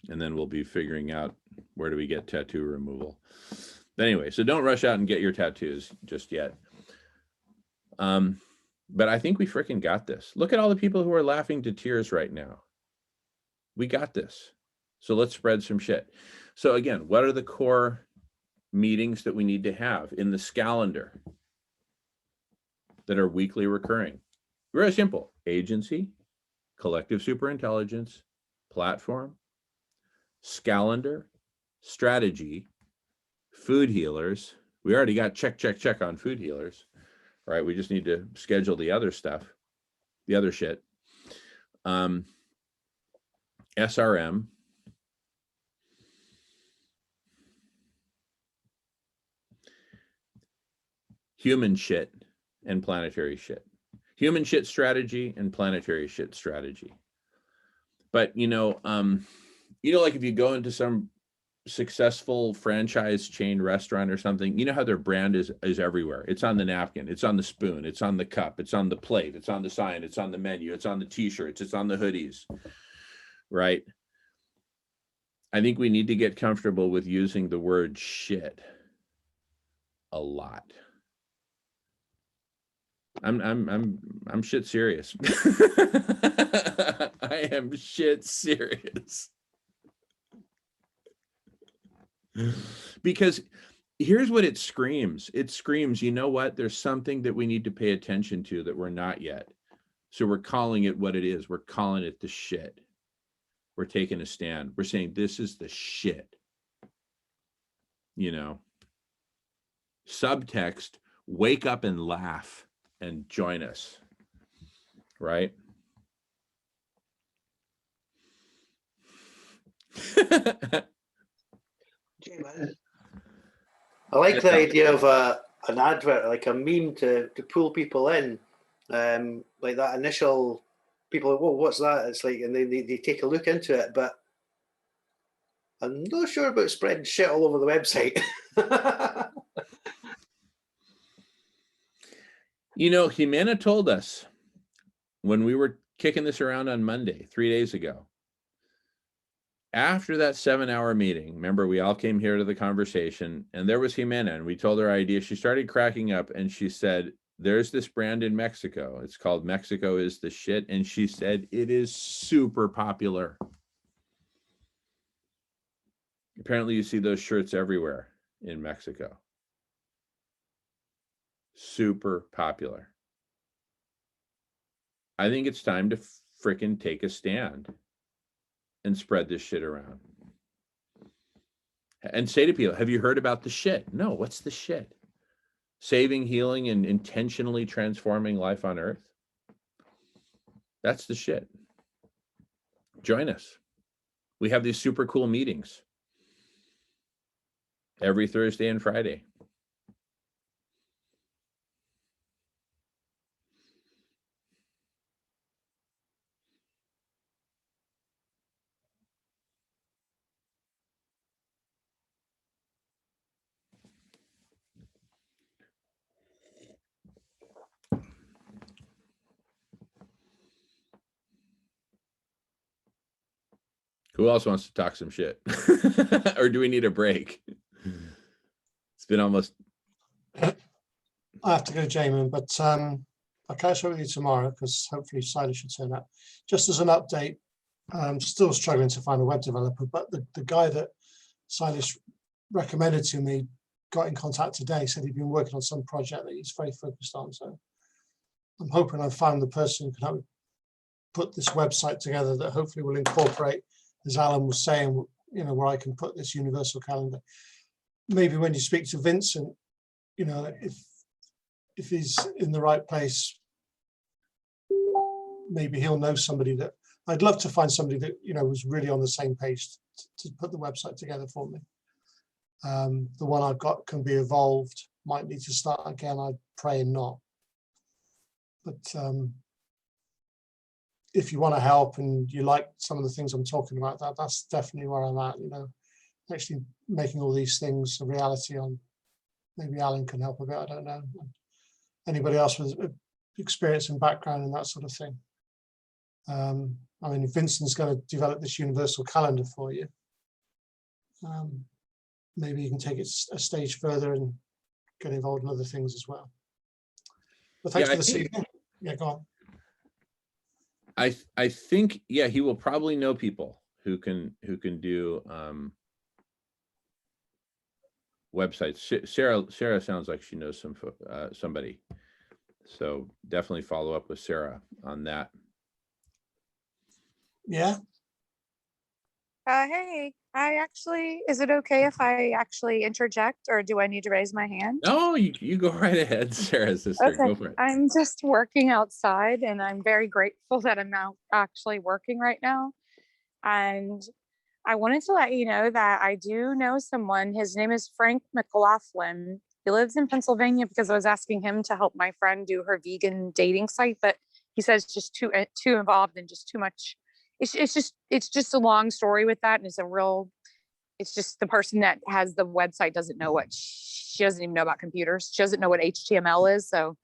Speaker 1: And then we'll be figuring out where do we get tattoo removal. But anyway, so don't rush out and get your tattoos just yet. But I think we freaking got this. Look at all the people who are laughing to tears right now. We got this. So let's spread some shit. So again, what are the core meetings that we need to have in this calendar that are weekly recurring? Very simple. Agency, collective superintelligence, platform, scalendar, strategy, food healers. We already got check on food healers, right? We just need to schedule the other stuff, the other shit. SRM, human shit, and planetary shit. Human shit strategy and planetary shit strategy. But you know, like if you go into some successful franchise chain restaurant or something, you know how their brand is everywhere. It's on the napkin, it's on the spoon, it's on the cup, it's on the plate, it's on the sign, it's on the menu, it's on the t-shirts, it's on the hoodies, right? I think we need to get comfortable with using the word shit a lot. I'm shit serious. I am shit serious. Because here's what it screams. It screams, you know what? There's something that we need to pay attention to that we're not yet. So we're calling it what it is. We're calling it the shit. We're taking a stand. We're saying this is the shit. You know, subtext, wake up and laugh and join us. Right?
Speaker 8: Man. I like the idea of an advert, like a meme to pull people in. Like that initial people, whoa, what's that? It's like, and they take a look into it, but I'm not sure about spreading shit all over the website.
Speaker 1: You know, Jimena told us when we were kicking this around on Monday, 3 days ago, after that 7-hour meeting, remember, we all came here to the conversation, and there was Jimena, and we told her idea. She started cracking up, and she said, there's this brand in Mexico. It's called Mexico is the Shit. And she said, it is super popular. Apparently, you see those shirts everywhere in Mexico. Super popular. I think it's time to frickin' take a stand and spread this shit around. And say to people, have you heard about the shit? No, what's the shit? Saving, healing, and intentionally transforming life on Earth. That's the shit. Join us. We have these super cool meetings every Thursday and Friday. Who else wants to talk some shit? Or do we need a break? It's been almost.
Speaker 3: I have to go, Jamin, but I'll catch up with you tomorrow because hopefully S.H.I.T should turn up. Just as an update, I'm still struggling to find a web developer, but the guy that S.H.I.T recommended to me got in contact today, said he'd been working on some project that he's very focused on. So I'm hoping I've found the person who can help me put this website together that hopefully will incorporate, as Alan was saying, you know, where I can put this universal calendar. Maybe when you speak to Vincent, you know, if he's in the right place, maybe he'll know somebody that I'd love to find somebody that, you know, was really on the same page to put the website together for me. The one I've got can be evolved, might need to start again. I pray not. But if you want to help and you like some of the things I'm talking about, that's definitely where I'm at, you know, actually making all these things a reality. On maybe Alan can help a bit, I don't know. Anybody else with experience and background and that sort of thing. I mean, if Vincent's going to develop this universal calendar for you, maybe you can take it a stage further and get involved in other things as well. But thanks for this evening. Yeah, go on.
Speaker 1: I think, yeah, he will probably know people who can do websites. Sarah sounds like she knows somebody. So definitely follow up with Sarah on that.
Speaker 3: Yeah.
Speaker 2: Hey, is it okay if I actually interject, or do I need to raise my hand?
Speaker 1: No, you go right ahead, Sarah, sister.
Speaker 2: Okay,
Speaker 1: Go for it.
Speaker 2: I'm just working outside and I'm very grateful that I'm out actually working right now. And I wanted to let you know that I do know someone. His name is Frank McLaughlin. He lives in Pennsylvania because I was asking him to help my friend do her vegan dating site, but he says it's just too involved and just too much. It's just a long story with that, and it's just the person that has the website doesn't know what she doesn't even know about computers. She doesn't know what HTML is. So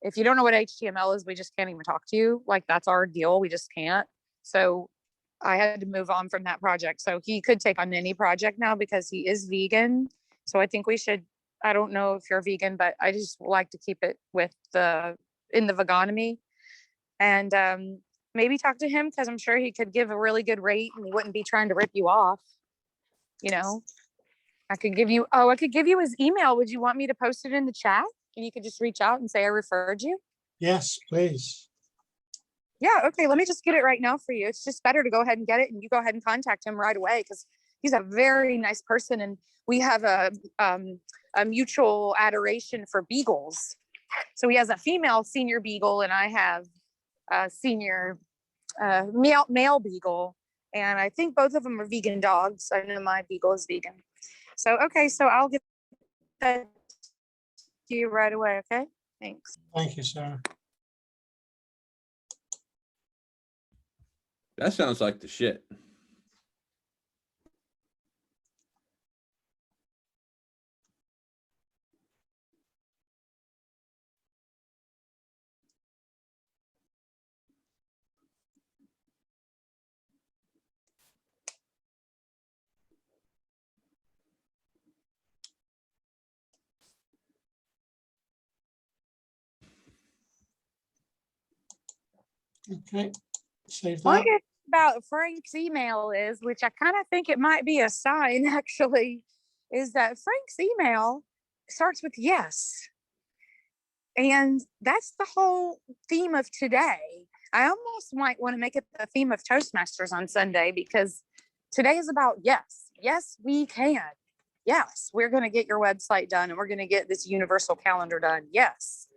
Speaker 2: if you don't know what HTML is, we just can't even talk to you. Like, that's our deal. We just can't. So I had to move on from that project. So he could take on any project now because he is vegan. So I think we should, I don't know if you're vegan, but I just like to keep it with in the vegonomy. And maybe talk to him because I'm sure he could give a really good rate and he wouldn't be trying to rip you off. You know, I could give you his email. Would you want me to post it in the chat? And you could just reach out and say I referred you?
Speaker 3: Yes, please.
Speaker 2: Yeah, okay, let me just get it right now for you. It's just better to go ahead and get it, and you go ahead and contact him right away because he's a very nice person, and we have a mutual adoration for beagles. So he has a female senior beagle, and I have a senior male beagle, and I think both of them are vegan dogs. I know my beagle is vegan. So, okay, so I'll get that to you right away, okay? Thanks.
Speaker 3: Thank you, Sarah.
Speaker 1: That sounds like the shit.
Speaker 3: Okay, save
Speaker 2: One
Speaker 3: that.
Speaker 2: good about Frank's email is, which I kind of think it might be a sign actually, is that Frank's email starts with yes. And that's the whole theme of today. I almost might want to make it the theme of Toastmasters on Sunday because today is about yes. Yes, we can. Yes, we're going to get your website done and we're going to get this universal calendar done. Yes.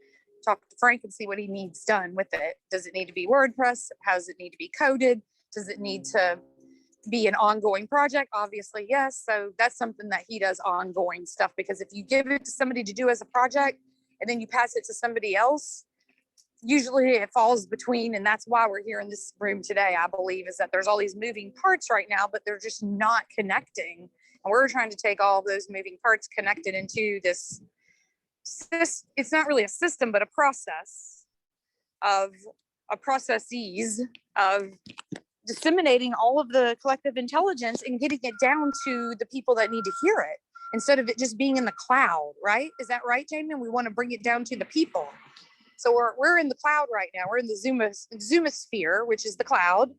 Speaker 2: Talk to Frank and see what he needs done with it. Does it need to be WordPress? How does it need to be coded? Does it need to be an ongoing project? Obviously, yes. So that's something that he does, ongoing stuff, because if you give it to somebody to do as a project and then you pass it to somebody else, usually it falls between. And that's why we're here in this room today, I believe, is that there's all these moving parts right now, but they're just not connecting. And we're trying to take all of those moving parts, connected into this. It's not really a system, but a process of processes of disseminating all of the collective intelligence and getting it down to the people that need to hear it instead of it just being in the cloud, right? Is that right, Jamie? We want to bring it down to the people. So we're in the cloud right now. We're in the Zoomosphere, which is the cloud.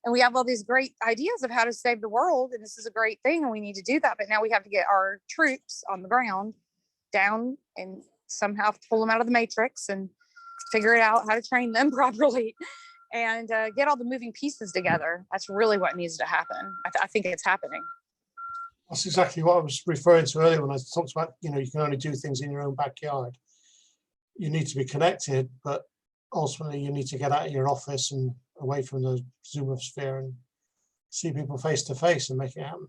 Speaker 2: And we have all these great ideas of how to save the world. And this is a great thing. And we need to do that. But now we have to get our troops on the ground down and somehow pull them out of the matrix and figure it out how to train them properly and get all the moving pieces together. That's really what needs to happen. I think it's happening.
Speaker 3: That's exactly what I was referring to earlier when I talked about, you know, you can only do things in your own backyard. You need to be connected, but ultimately you need to get out of your office and away from the Zoomosphere and see people face to face and make it happen.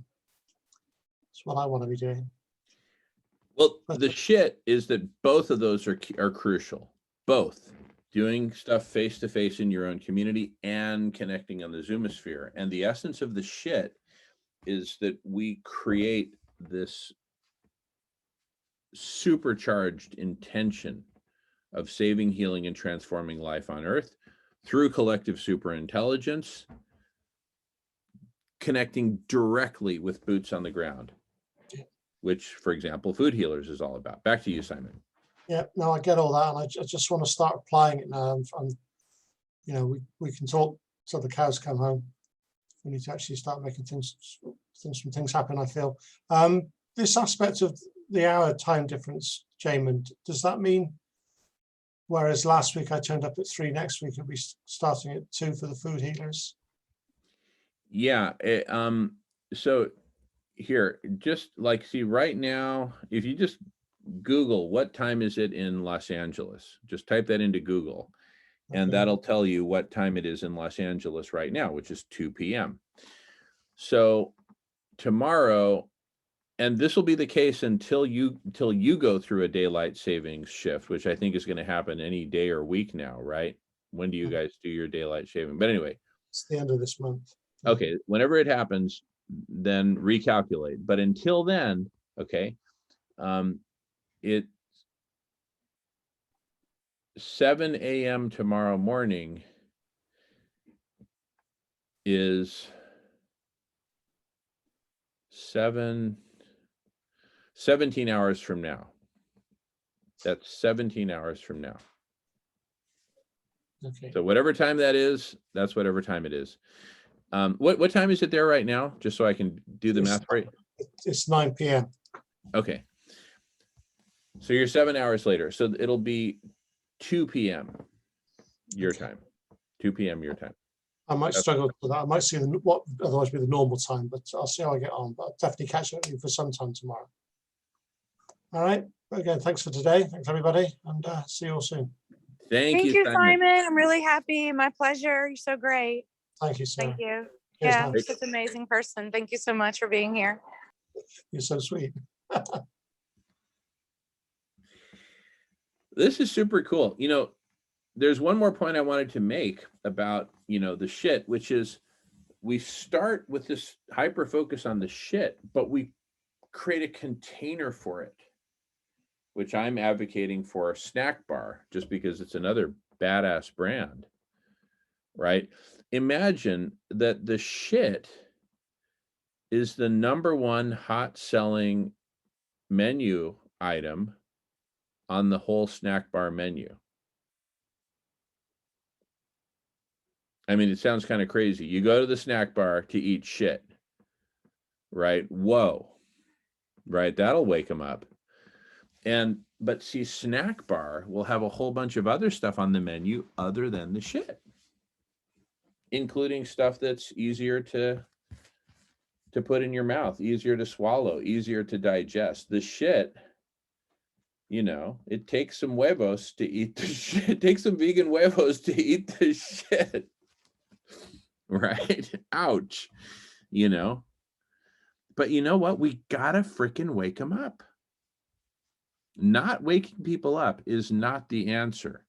Speaker 3: That's what I want to be doing.
Speaker 1: Well, the shit is that both of those are crucial. Both doing stuff face to face in your own community and connecting on the Zoomosphere. And the essence of the shit is that we create this supercharged intention of saving, healing, and transforming life on Earth through collective superintelligence, connecting directly with boots on the ground, which, for example, Food Healers is all about. Back to you, Simon.
Speaker 3: Yeah, no, I get all that, and I just want to start applying it now. You know, we can talk till the cows come home. We need to actually start making things happen, I feel. This aspect of the hour time difference, Jamin, does that mean, whereas last week I turned up at 3, next week it'll be starting at 2 for the Food Healers?
Speaker 1: Yeah. So here, just like, see right now, if you just Google what time is it in Los Angeles, just type that into Google, and
Speaker 3: Okay.
Speaker 1: that'll tell you what time it is in Los Angeles right now, which is 2 p.m. So tomorrow, and this will be the case until you go through a daylight savings shift, which I think is going to happen any day or week now, right? When do you guys do your daylight saving? But anyway,
Speaker 3: It's the end of this month.
Speaker 1: okay, whenever it happens, then recalculate. But until then, okay, it's 7 a.m. tomorrow morning is 17 hours from now. That's 17 hours from now.
Speaker 3: Okay.
Speaker 1: So whatever time that is, that's whatever time it is. What time is it there right now? Just so I can do the math right.
Speaker 3: It's 9 p.m.
Speaker 1: Okay. So you're 7 hours later. So it'll be 2 p.m. your time. 2 p.m. your time.
Speaker 3: I might struggle with that. I might see what otherwise be the normal time, but I'll see how I get on. But I'll definitely catch up with you for some time tomorrow. All right. Again, thanks for today. Thanks, everybody. And see you all soon.
Speaker 1: Thank
Speaker 2: Thank
Speaker 1: you,
Speaker 2: you, Simon. I'm really happy. My pleasure. You're so great.
Speaker 3: Thank you, Sarah.
Speaker 2: Thank you.
Speaker 3: Cheers,
Speaker 2: Yeah,
Speaker 3: man.
Speaker 2: you're such an amazing person. Thank you so much for being here.
Speaker 3: You're so sweet.
Speaker 1: This is super cool. You know, there's one more point I wanted to make about, you know, the shit, which is we start with this hyper focus on the shit, but we create a container for it, which I'm advocating for SNAC.bar, just because it's another badass brand, right? Imagine that the shit is the #1 hot selling menu item on the whole SNAC.bar menu. I mean, it sounds kind of crazy. You go to the SNAC.bar to eat shit, right? Whoa, right? That'll wake them up. But see, SNAC.bar will have a whole bunch of other stuff on the menu other than the shit, including stuff that's easier to put in your mouth, easier to swallow, easier to digest. The shit, you know, it takes some huevos to eat the shit. It takes some vegan huevos to eat the shit. Right? Ouch. You know, but you know what? We gotta freaking wake them up. Not waking people up is not the answer.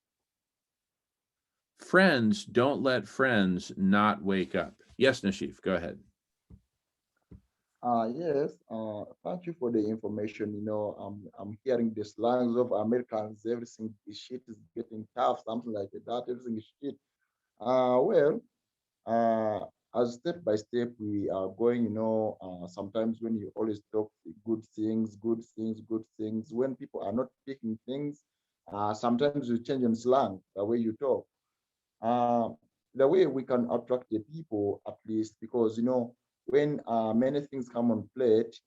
Speaker 1: Friends don't let friends not wake up. Yes, Nashif, go ahead.
Speaker 7: Yes, thank you for the information. You know, I'm hearing the slangs of Americans. Everything is shit is getting tough, something like that. Everything is shit. Well, as step by step we are going, sometimes when you always talk good things, good things, good things, when people are not picking things, sometimes you change in slang, the way you talk. Uh, the way we can attract the people, at least, because, when many things come on plate,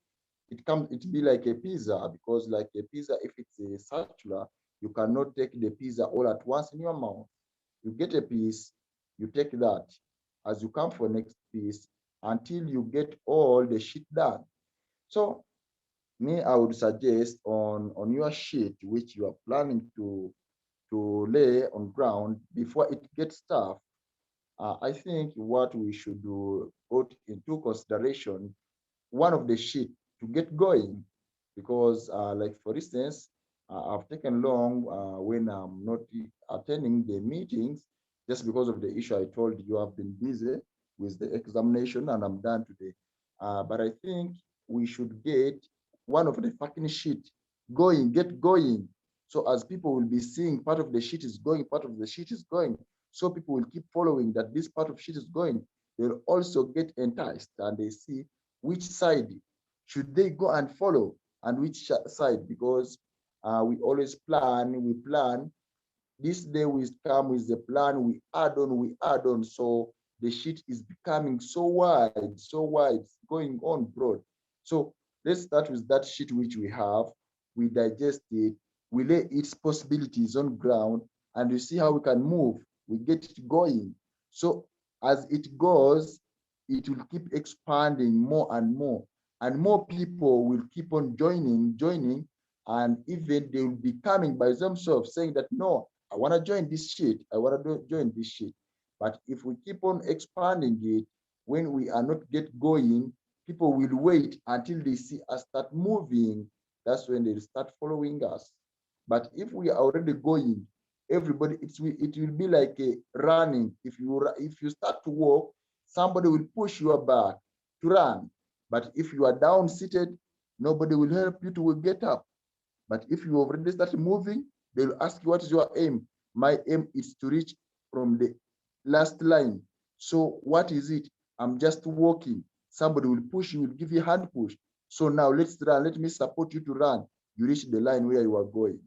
Speaker 7: it be like a pizza, because like a pizza, if it's a circular, you cannot take the pizza all at once in your mouth. You get a piece, you take that as you come for next piece until you get all the shit done. So me, I would suggest on your sheet, which you are planning to lay on ground before it gets tough, I think what we should do, put into consideration one of the sheet to get going, because like for instance, I've taken long when I'm not attending the meetings, just because of the issue I told you. I've been busy with the examination and I'm done today. But I think we should get one of the fucking sheet going, get going. So as people will be seeing part of the sheet is going, part of the sheet is going. So people will keep following that this part of sheet is going. They'll also get enticed and they see which side should they go and follow, and which side, because we plan. This day we come with the plan, we add on. So the sheet is becoming so wide, going on broad. So let's start with that sheet which we have. We digest it, we lay its possibilities on ground, and we see how we can move. We get it going. So as it goes, it will keep expanding more and more people will keep on joining, and even they will be coming by themselves saying that, no, I want to join this shit. I want to join this shit. But if we keep on expanding it, when we are not get going, people will wait until they see us start moving. That's when they start following us. But if we are already going, everybody, it will be like a running. If you start to walk, somebody will push you back to run. But if you are down seated, nobody will help you to get up. But if you already started moving, they'll ask you, what is your aim? My aim is to reach from the last line. So what is it? I'm just walking. Somebody will push you, will give you a hand push. So now let's run. Let me support you to run. You reach the line where you are going.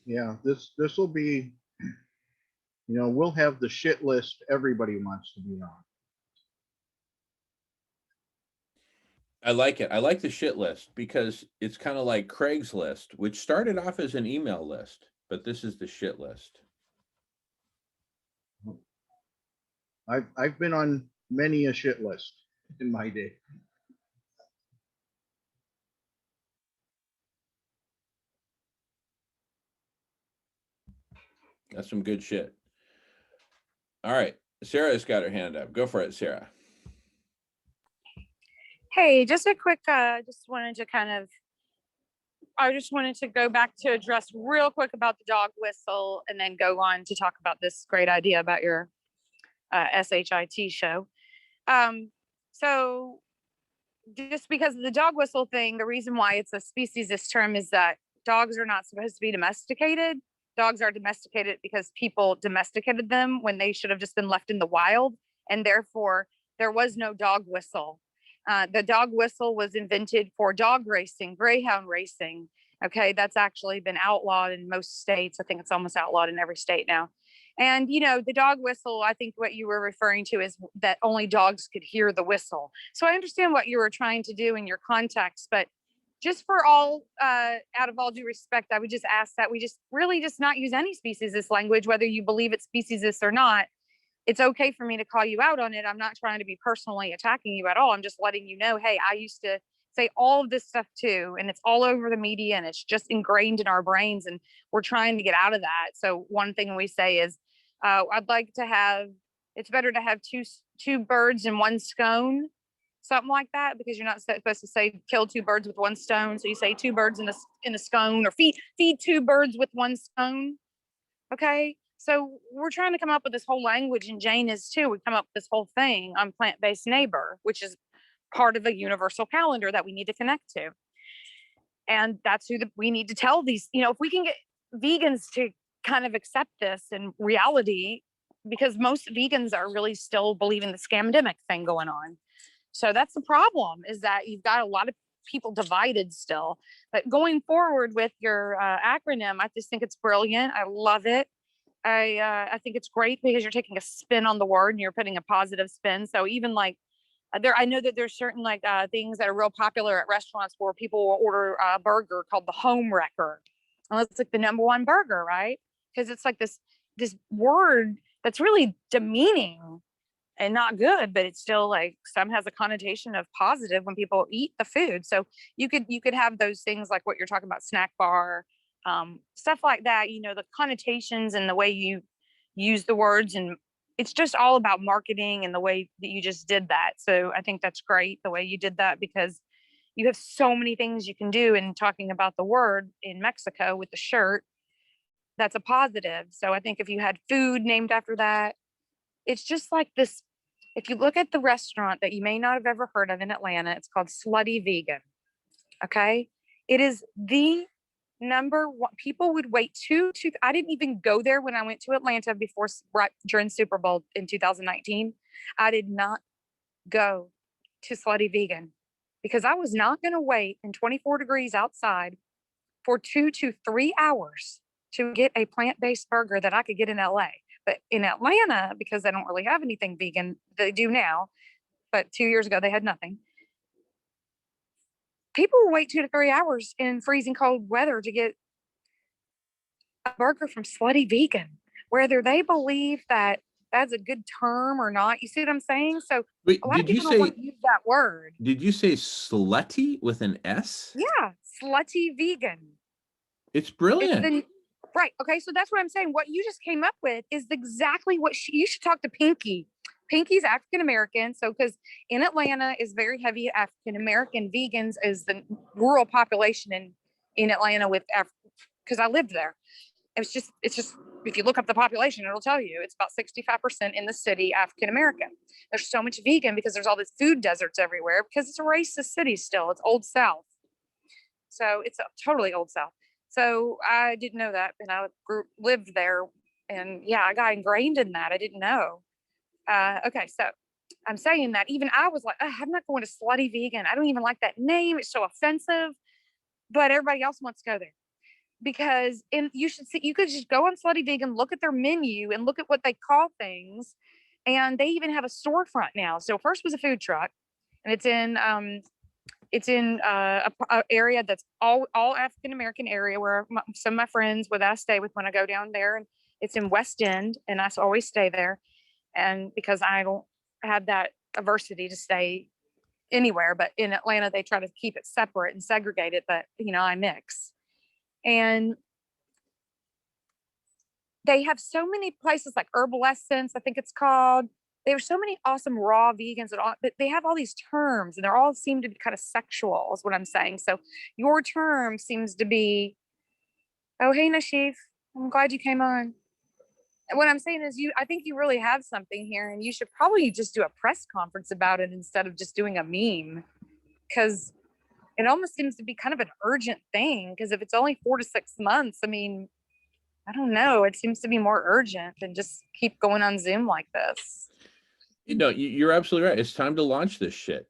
Speaker 5: Yeah, this will be, we'll have the shit list everybody wants to be on.
Speaker 1: I like it. I like the shit list because it's kind of like Craigslist, which started off as an email list, but this is the shit list.
Speaker 5: I've been on many a shit list in my day.
Speaker 1: That's some good shit. All right. Sarah's got her hand up. Go for it, Sarah.
Speaker 2: Hey, just a quick, I just wanted to go back to address real quick about the dog whistle and then go on to talk about this great idea about your S.H.I.T show. So just because of the dog whistle thing, the reason why it's a speciesist term is that dogs are not supposed to be domesticated. Dogs are domesticated because people domesticated them when they should have just been left in the wild. And therefore, there was no dog whistle. The dog whistle was invented for dog racing, greyhound racing. Okay, that's actually been outlawed in most states. I think it's almost outlawed in every state now. And, the dog whistle, I think what you were referring to is that only dogs could hear the whistle. So I understand what you were trying to do in your context, but just for all, out of all due respect, I would just ask that we just really just not use any speciesist language, whether you believe it's speciesist or not. It's okay for me to call you out on it. I'm not trying to be personally attacking you at all. I'm just letting you know, hey, I used to say all of this stuff too, and it's all over the media and it's just ingrained in our brains and we're trying to get out of that. So one thing we say is, I'd like to have, it's better to have two birds in one scone, something like that, because you're not supposed to say kill two birds with one stone. So you say two birds in a scone, or feed two birds with one scone. Okay. So we're trying to come up with this whole language, and Jane is too. We come up with this whole thing on plant-based neighbor, which is part of a universal calendar that we need to connect to. And that's who we need to tell these, you know, if we can get vegans to kind of accept this in reality, because most vegans are really still believing the scamdemic thing going on. So that's the problem, is that you've got a lot of people divided still. But going forward with your acronym, I just think it's brilliant. I love it. I think it's great because you're taking a spin on the word and you're putting a positive spin. So even like I know that there's certain like things that are real popular at restaurants where people will order a burger called the home wrecker. And it's like the #1 burger, right? Because it's like this word that's really demeaning and not good, but it's still like some has a connotation of positive when people eat the food. So you could have those things like what you're talking about, SNAC.bar, stuff like that. You know, the connotations and the way you use the words, and it's just all about marketing and the way that you just did that. So I think that's great the way you did that, because you have so many things you can do in talking about the word in Mexico with the shirt. That's a positive. So I think if you had food named after that, it's just like this. If you look at the restaurant that you may not have ever heard of in Atlanta, it's called Slutty Vegan. Okay. It is the #1. People would wait I didn't even go there when I went to Atlanta before, right during Super Bowl in 2019. I did not go to Slutty Vegan because I was not going to wait in 24 degrees outside for 2 to 3 hours to get a plant-based burger that I could get in LA. But in Atlanta, because they don't really have anything vegan, they do now, but 2 years ago they had nothing. People will wait 2 to 3 hours in freezing cold weather to get a burger from Slutty Vegan, whether they believe that that's a good term or not. You see what I'm saying? So
Speaker 1: Wait,
Speaker 2: a lot of
Speaker 1: did you
Speaker 2: people don't want
Speaker 1: say
Speaker 2: to use that word.
Speaker 1: did you say slutty with an S?
Speaker 2: Yeah, Slutty Vegan.
Speaker 1: It's
Speaker 2: It's
Speaker 1: brilliant.
Speaker 2: right. Okay. So that's what I'm saying. What you just came up with is exactly what you should talk to Pinky. Pinky's African American. So, because in Atlanta is very heavy African American vegans, is the rural population in Atlanta with because I lived there. It's just if you look up the population, it'll tell you it's about 65% in the city African American. There's so much vegan because there's all these food deserts everywhere because it's a racist city still. It's Old South. So it's a totally Old South. So I didn't know that, and I lived there, and yeah, I got ingrained in that. I didn't know. Okay, so I'm saying that even I was like, I'm not going to Slutty Vegan. I don't even like that name. It's so offensive. But everybody else wants to go there because you should see. You could just go on Slutty Vegan, look at their menu, and look at what they call things. And they even have a storefront now. So first was a food truck, and it's in a area that's all African American area where some of my friends that I stay with when I go down there, and it's in West End, and I always stay there, and because I don't have that aversity to stay anywhere, but in Atlanta they try to keep it separate and segregate it, but you know I mix, and they have so many places like Herbal Essence, I think it's called. There's so many awesome raw vegans and all, but they have all these terms and they're all seem to be kind of sexual is what I'm saying. So your term seems to be, oh, hey, Nashif, I'm glad you came on. And what I'm saying is I think you really have something here and you should probably just do a press conference about it instead of just doing a meme, because it almost seems to be kind of an urgent thing. Because if it's only 4 to 6 months, I mean, I don't know. It seems to be more urgent than just keep going on Zoom like this.
Speaker 1: You know, you're absolutely right. It's time to launch this shit.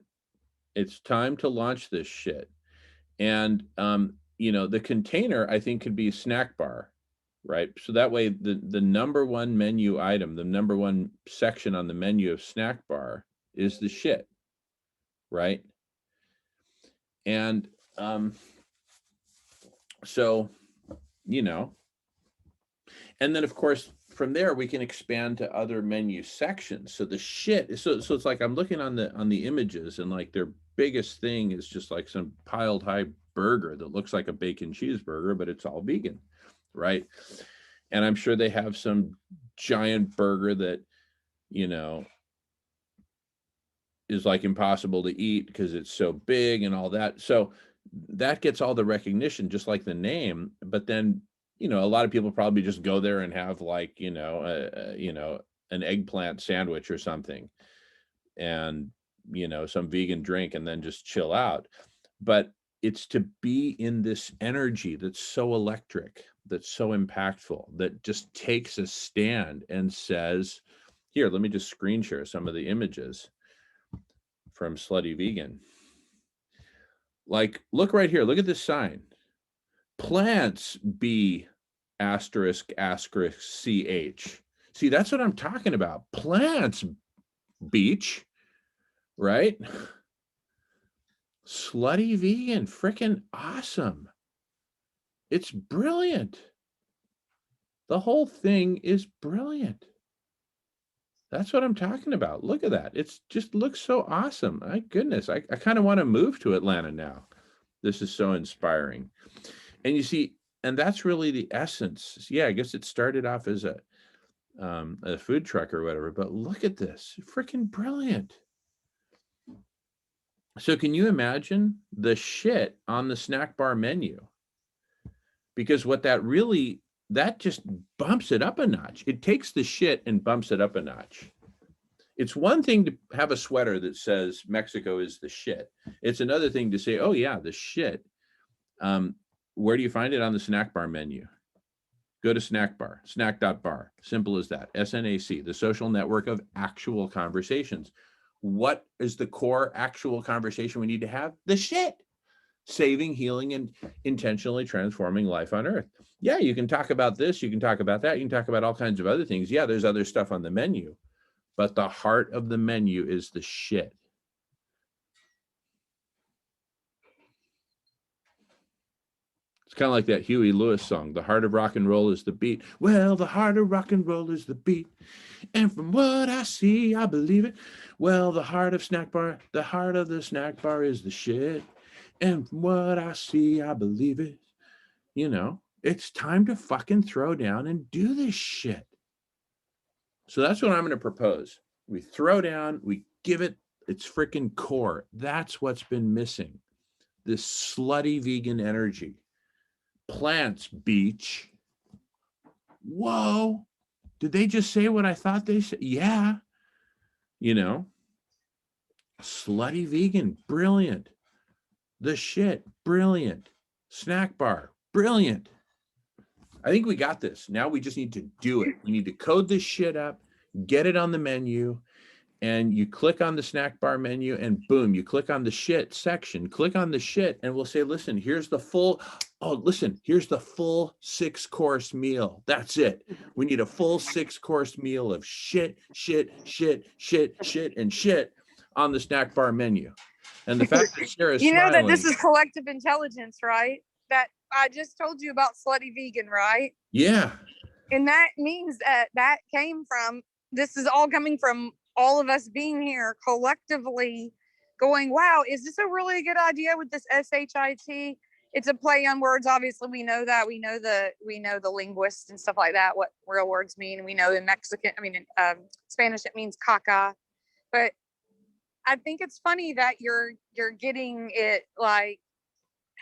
Speaker 1: It's time to launch this shit. And you know, the container I think could be SNAC.bar, right? So that way the #1 menu item, the #1 section on the menu of SNAC.bar is the shit, right? And so, you know, and then of course from there we can expand to other menu sections. So the shit, so it's like I'm looking on the images and like their biggest thing is just like some piled high burger that looks like a bacon cheeseburger, but it's all vegan, right? And I'm sure they have some giant burger that, you know, is like impossible to eat because it's so big and all that. So that gets all the recognition, just like the name. But then, you know, a lot of people probably just go there and have like, you know, an eggplant sandwich or something, and, you know, some vegan drink, and then just chill out. But it's to be in this energy that's so electric, that's so impactful, that just takes a stand and says, here, let me just screen share some of the images from Slutty Vegan. Like, look right here, look at this sign. Plants be asterisk asterisk CH. See, that's what I'm talking about. Plants, beach, right? Slutty Vegan, freaking awesome. It's brilliant. The whole thing is brilliant. That's what I'm talking about. Look at that. It's just looks so awesome. My goodness, I kind of want to move to Atlanta now. This is so inspiring. And you see, and that's really the essence. Yeah, I guess it started off as a food truck or whatever, but look at this, freaking brilliant. So can you imagine the shit on the snack bar menu? Because what that really, that just bumps it up a notch. It takes the shit and bumps it up a notch. It's one thing to have a sweater that says Mexico is the shit. It's another thing to say, oh yeah, the shit. Where do you find it? On the snack bar menu? Go to SNAC.bar, SNAC.bar. Simple as that. SNAC, the social network of actual conversations. What is the core actual conversation we need to have? The shit. Saving, healing, and intentionally transforming life on earth. Yeah, you can talk about this, you can talk about that, you can talk about all kinds of other things. Yeah, there's other stuff on the menu, but the heart of the menu is the shit. It's kind of like that Huey Lewis song, the heart of rock and roll is the beat. Well, the heart of rock and roll is the beat. And from what I see, I believe it. Well, the heart of snack bar, the heart of the snack bar is the shit. And from what I see, I believe it. You know, it's time to fucking throw down and do this shit. So that's what I'm going to propose. We throw down, we give it its freaking core. That's what's been missing. This slutty vegan energy. Plants, beach. Whoa. Did they just say what I thought they said? Yeah. You know, slutty vegan, brilliant. The shit, brilliant. Snack bar, brilliant. I think we got this. Now we just need to do it. We need to code this shit up, get it on the menu, and you click on the snack bar menu and boom, you click on the shit section, click on the shit, and we'll say, listen, here's the full, here's the full 6-course meal. That's it. We need a full 6-course meal of shit, and shit on the snack bar menu. And the fact that Sarah's
Speaker 2: you know
Speaker 1: smiling,
Speaker 2: that this is collective intelligence, right? That I just told you about Slutty Vegan, right?
Speaker 1: yeah.
Speaker 2: And that means that came from, this is all coming from all of us being here collectively going, wow, is this a really good idea with this S.H.I.T? It's a play on words. Obviously, we know that. We know the linguists and stuff like that, what real words mean. We know in Mexican, in Spanish, it means caca. But I think it's funny that you're getting it, like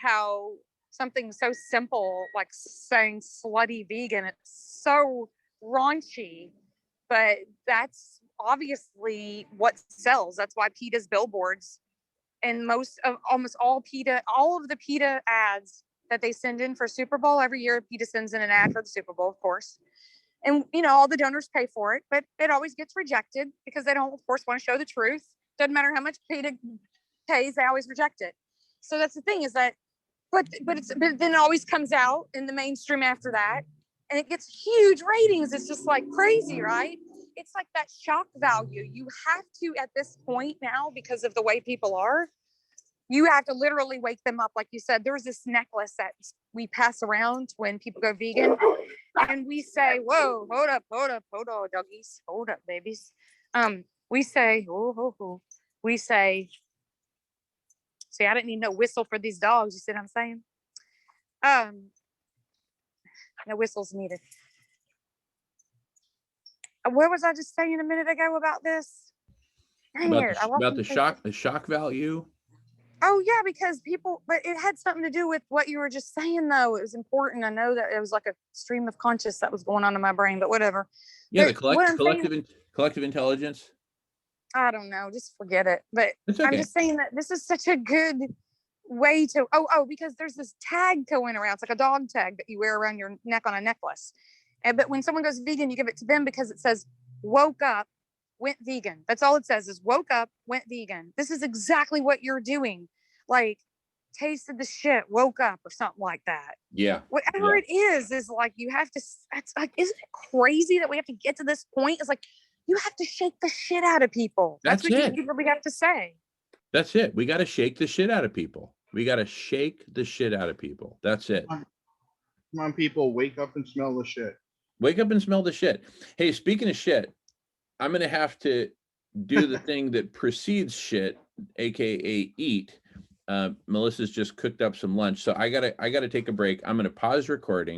Speaker 2: how something so simple like saying slutty vegan, it's so raunchy, but that's obviously what sells. That's why PETA's billboards and almost all of the PETA ads that they send in for Super Bowl every year, PETA sends in an ad for the Super Bowl, of course. And all the donors pay for it, but it always gets rejected because they don't, of course, want to show the truth. Doesn't matter how much PETA pays, they always reject it. So that's the thing, is that but then it always comes out in the mainstream after that, and it gets huge ratings. It's just like crazy, right? It's like that shock value. You have to, at this point now, because of the way people are, you have to literally wake them up. Like you said, there's this necklace that we pass around when people go vegan, and we say, whoa, hold up, doggies, hold up, babies. We say, we say, see, I didn't need no whistle for these dogs. You see what I'm saying? No whistles needed. What was I just saying a minute ago about this?
Speaker 1: About the shock value.
Speaker 2: Oh yeah, because but it had something to do with what you were just saying, though. It was important. I know that it was like a stream of conscious that was going on in my brain, but whatever.
Speaker 1: Yeah,
Speaker 2: But
Speaker 1: the collective intelligence.
Speaker 2: I don't know, just forget it. But
Speaker 1: It's okay.
Speaker 2: I'm just saying that this is such a good way too. Because there's this tag going around. It's like a dog tag that you wear around your neck on a necklace. But when someone goes vegan, you give it to them because it says woke up, went vegan. That's all it says is woke up, went vegan. This is exactly what you're doing. Like tasted the shit, woke up or something like that.
Speaker 1: Yeah.
Speaker 2: Whatever it is like you have to, it's like, isn't it crazy that we have to get to this point? It's like you have to shake the shit out of people. That's what
Speaker 1: it.
Speaker 2: you really have to say.
Speaker 1: That's it. We got to shake the shit out of people. We got to shake the shit out of people. That's it.
Speaker 5: Come on, people, wake up and smell the shit.
Speaker 1: Wake up and smell the shit. Hey, speaking of shit, I'm going to have to do the thing that precedes shit, AKA eat. Melissa's just cooked up some lunch. So I gotta take a break. I'm going to pause recording.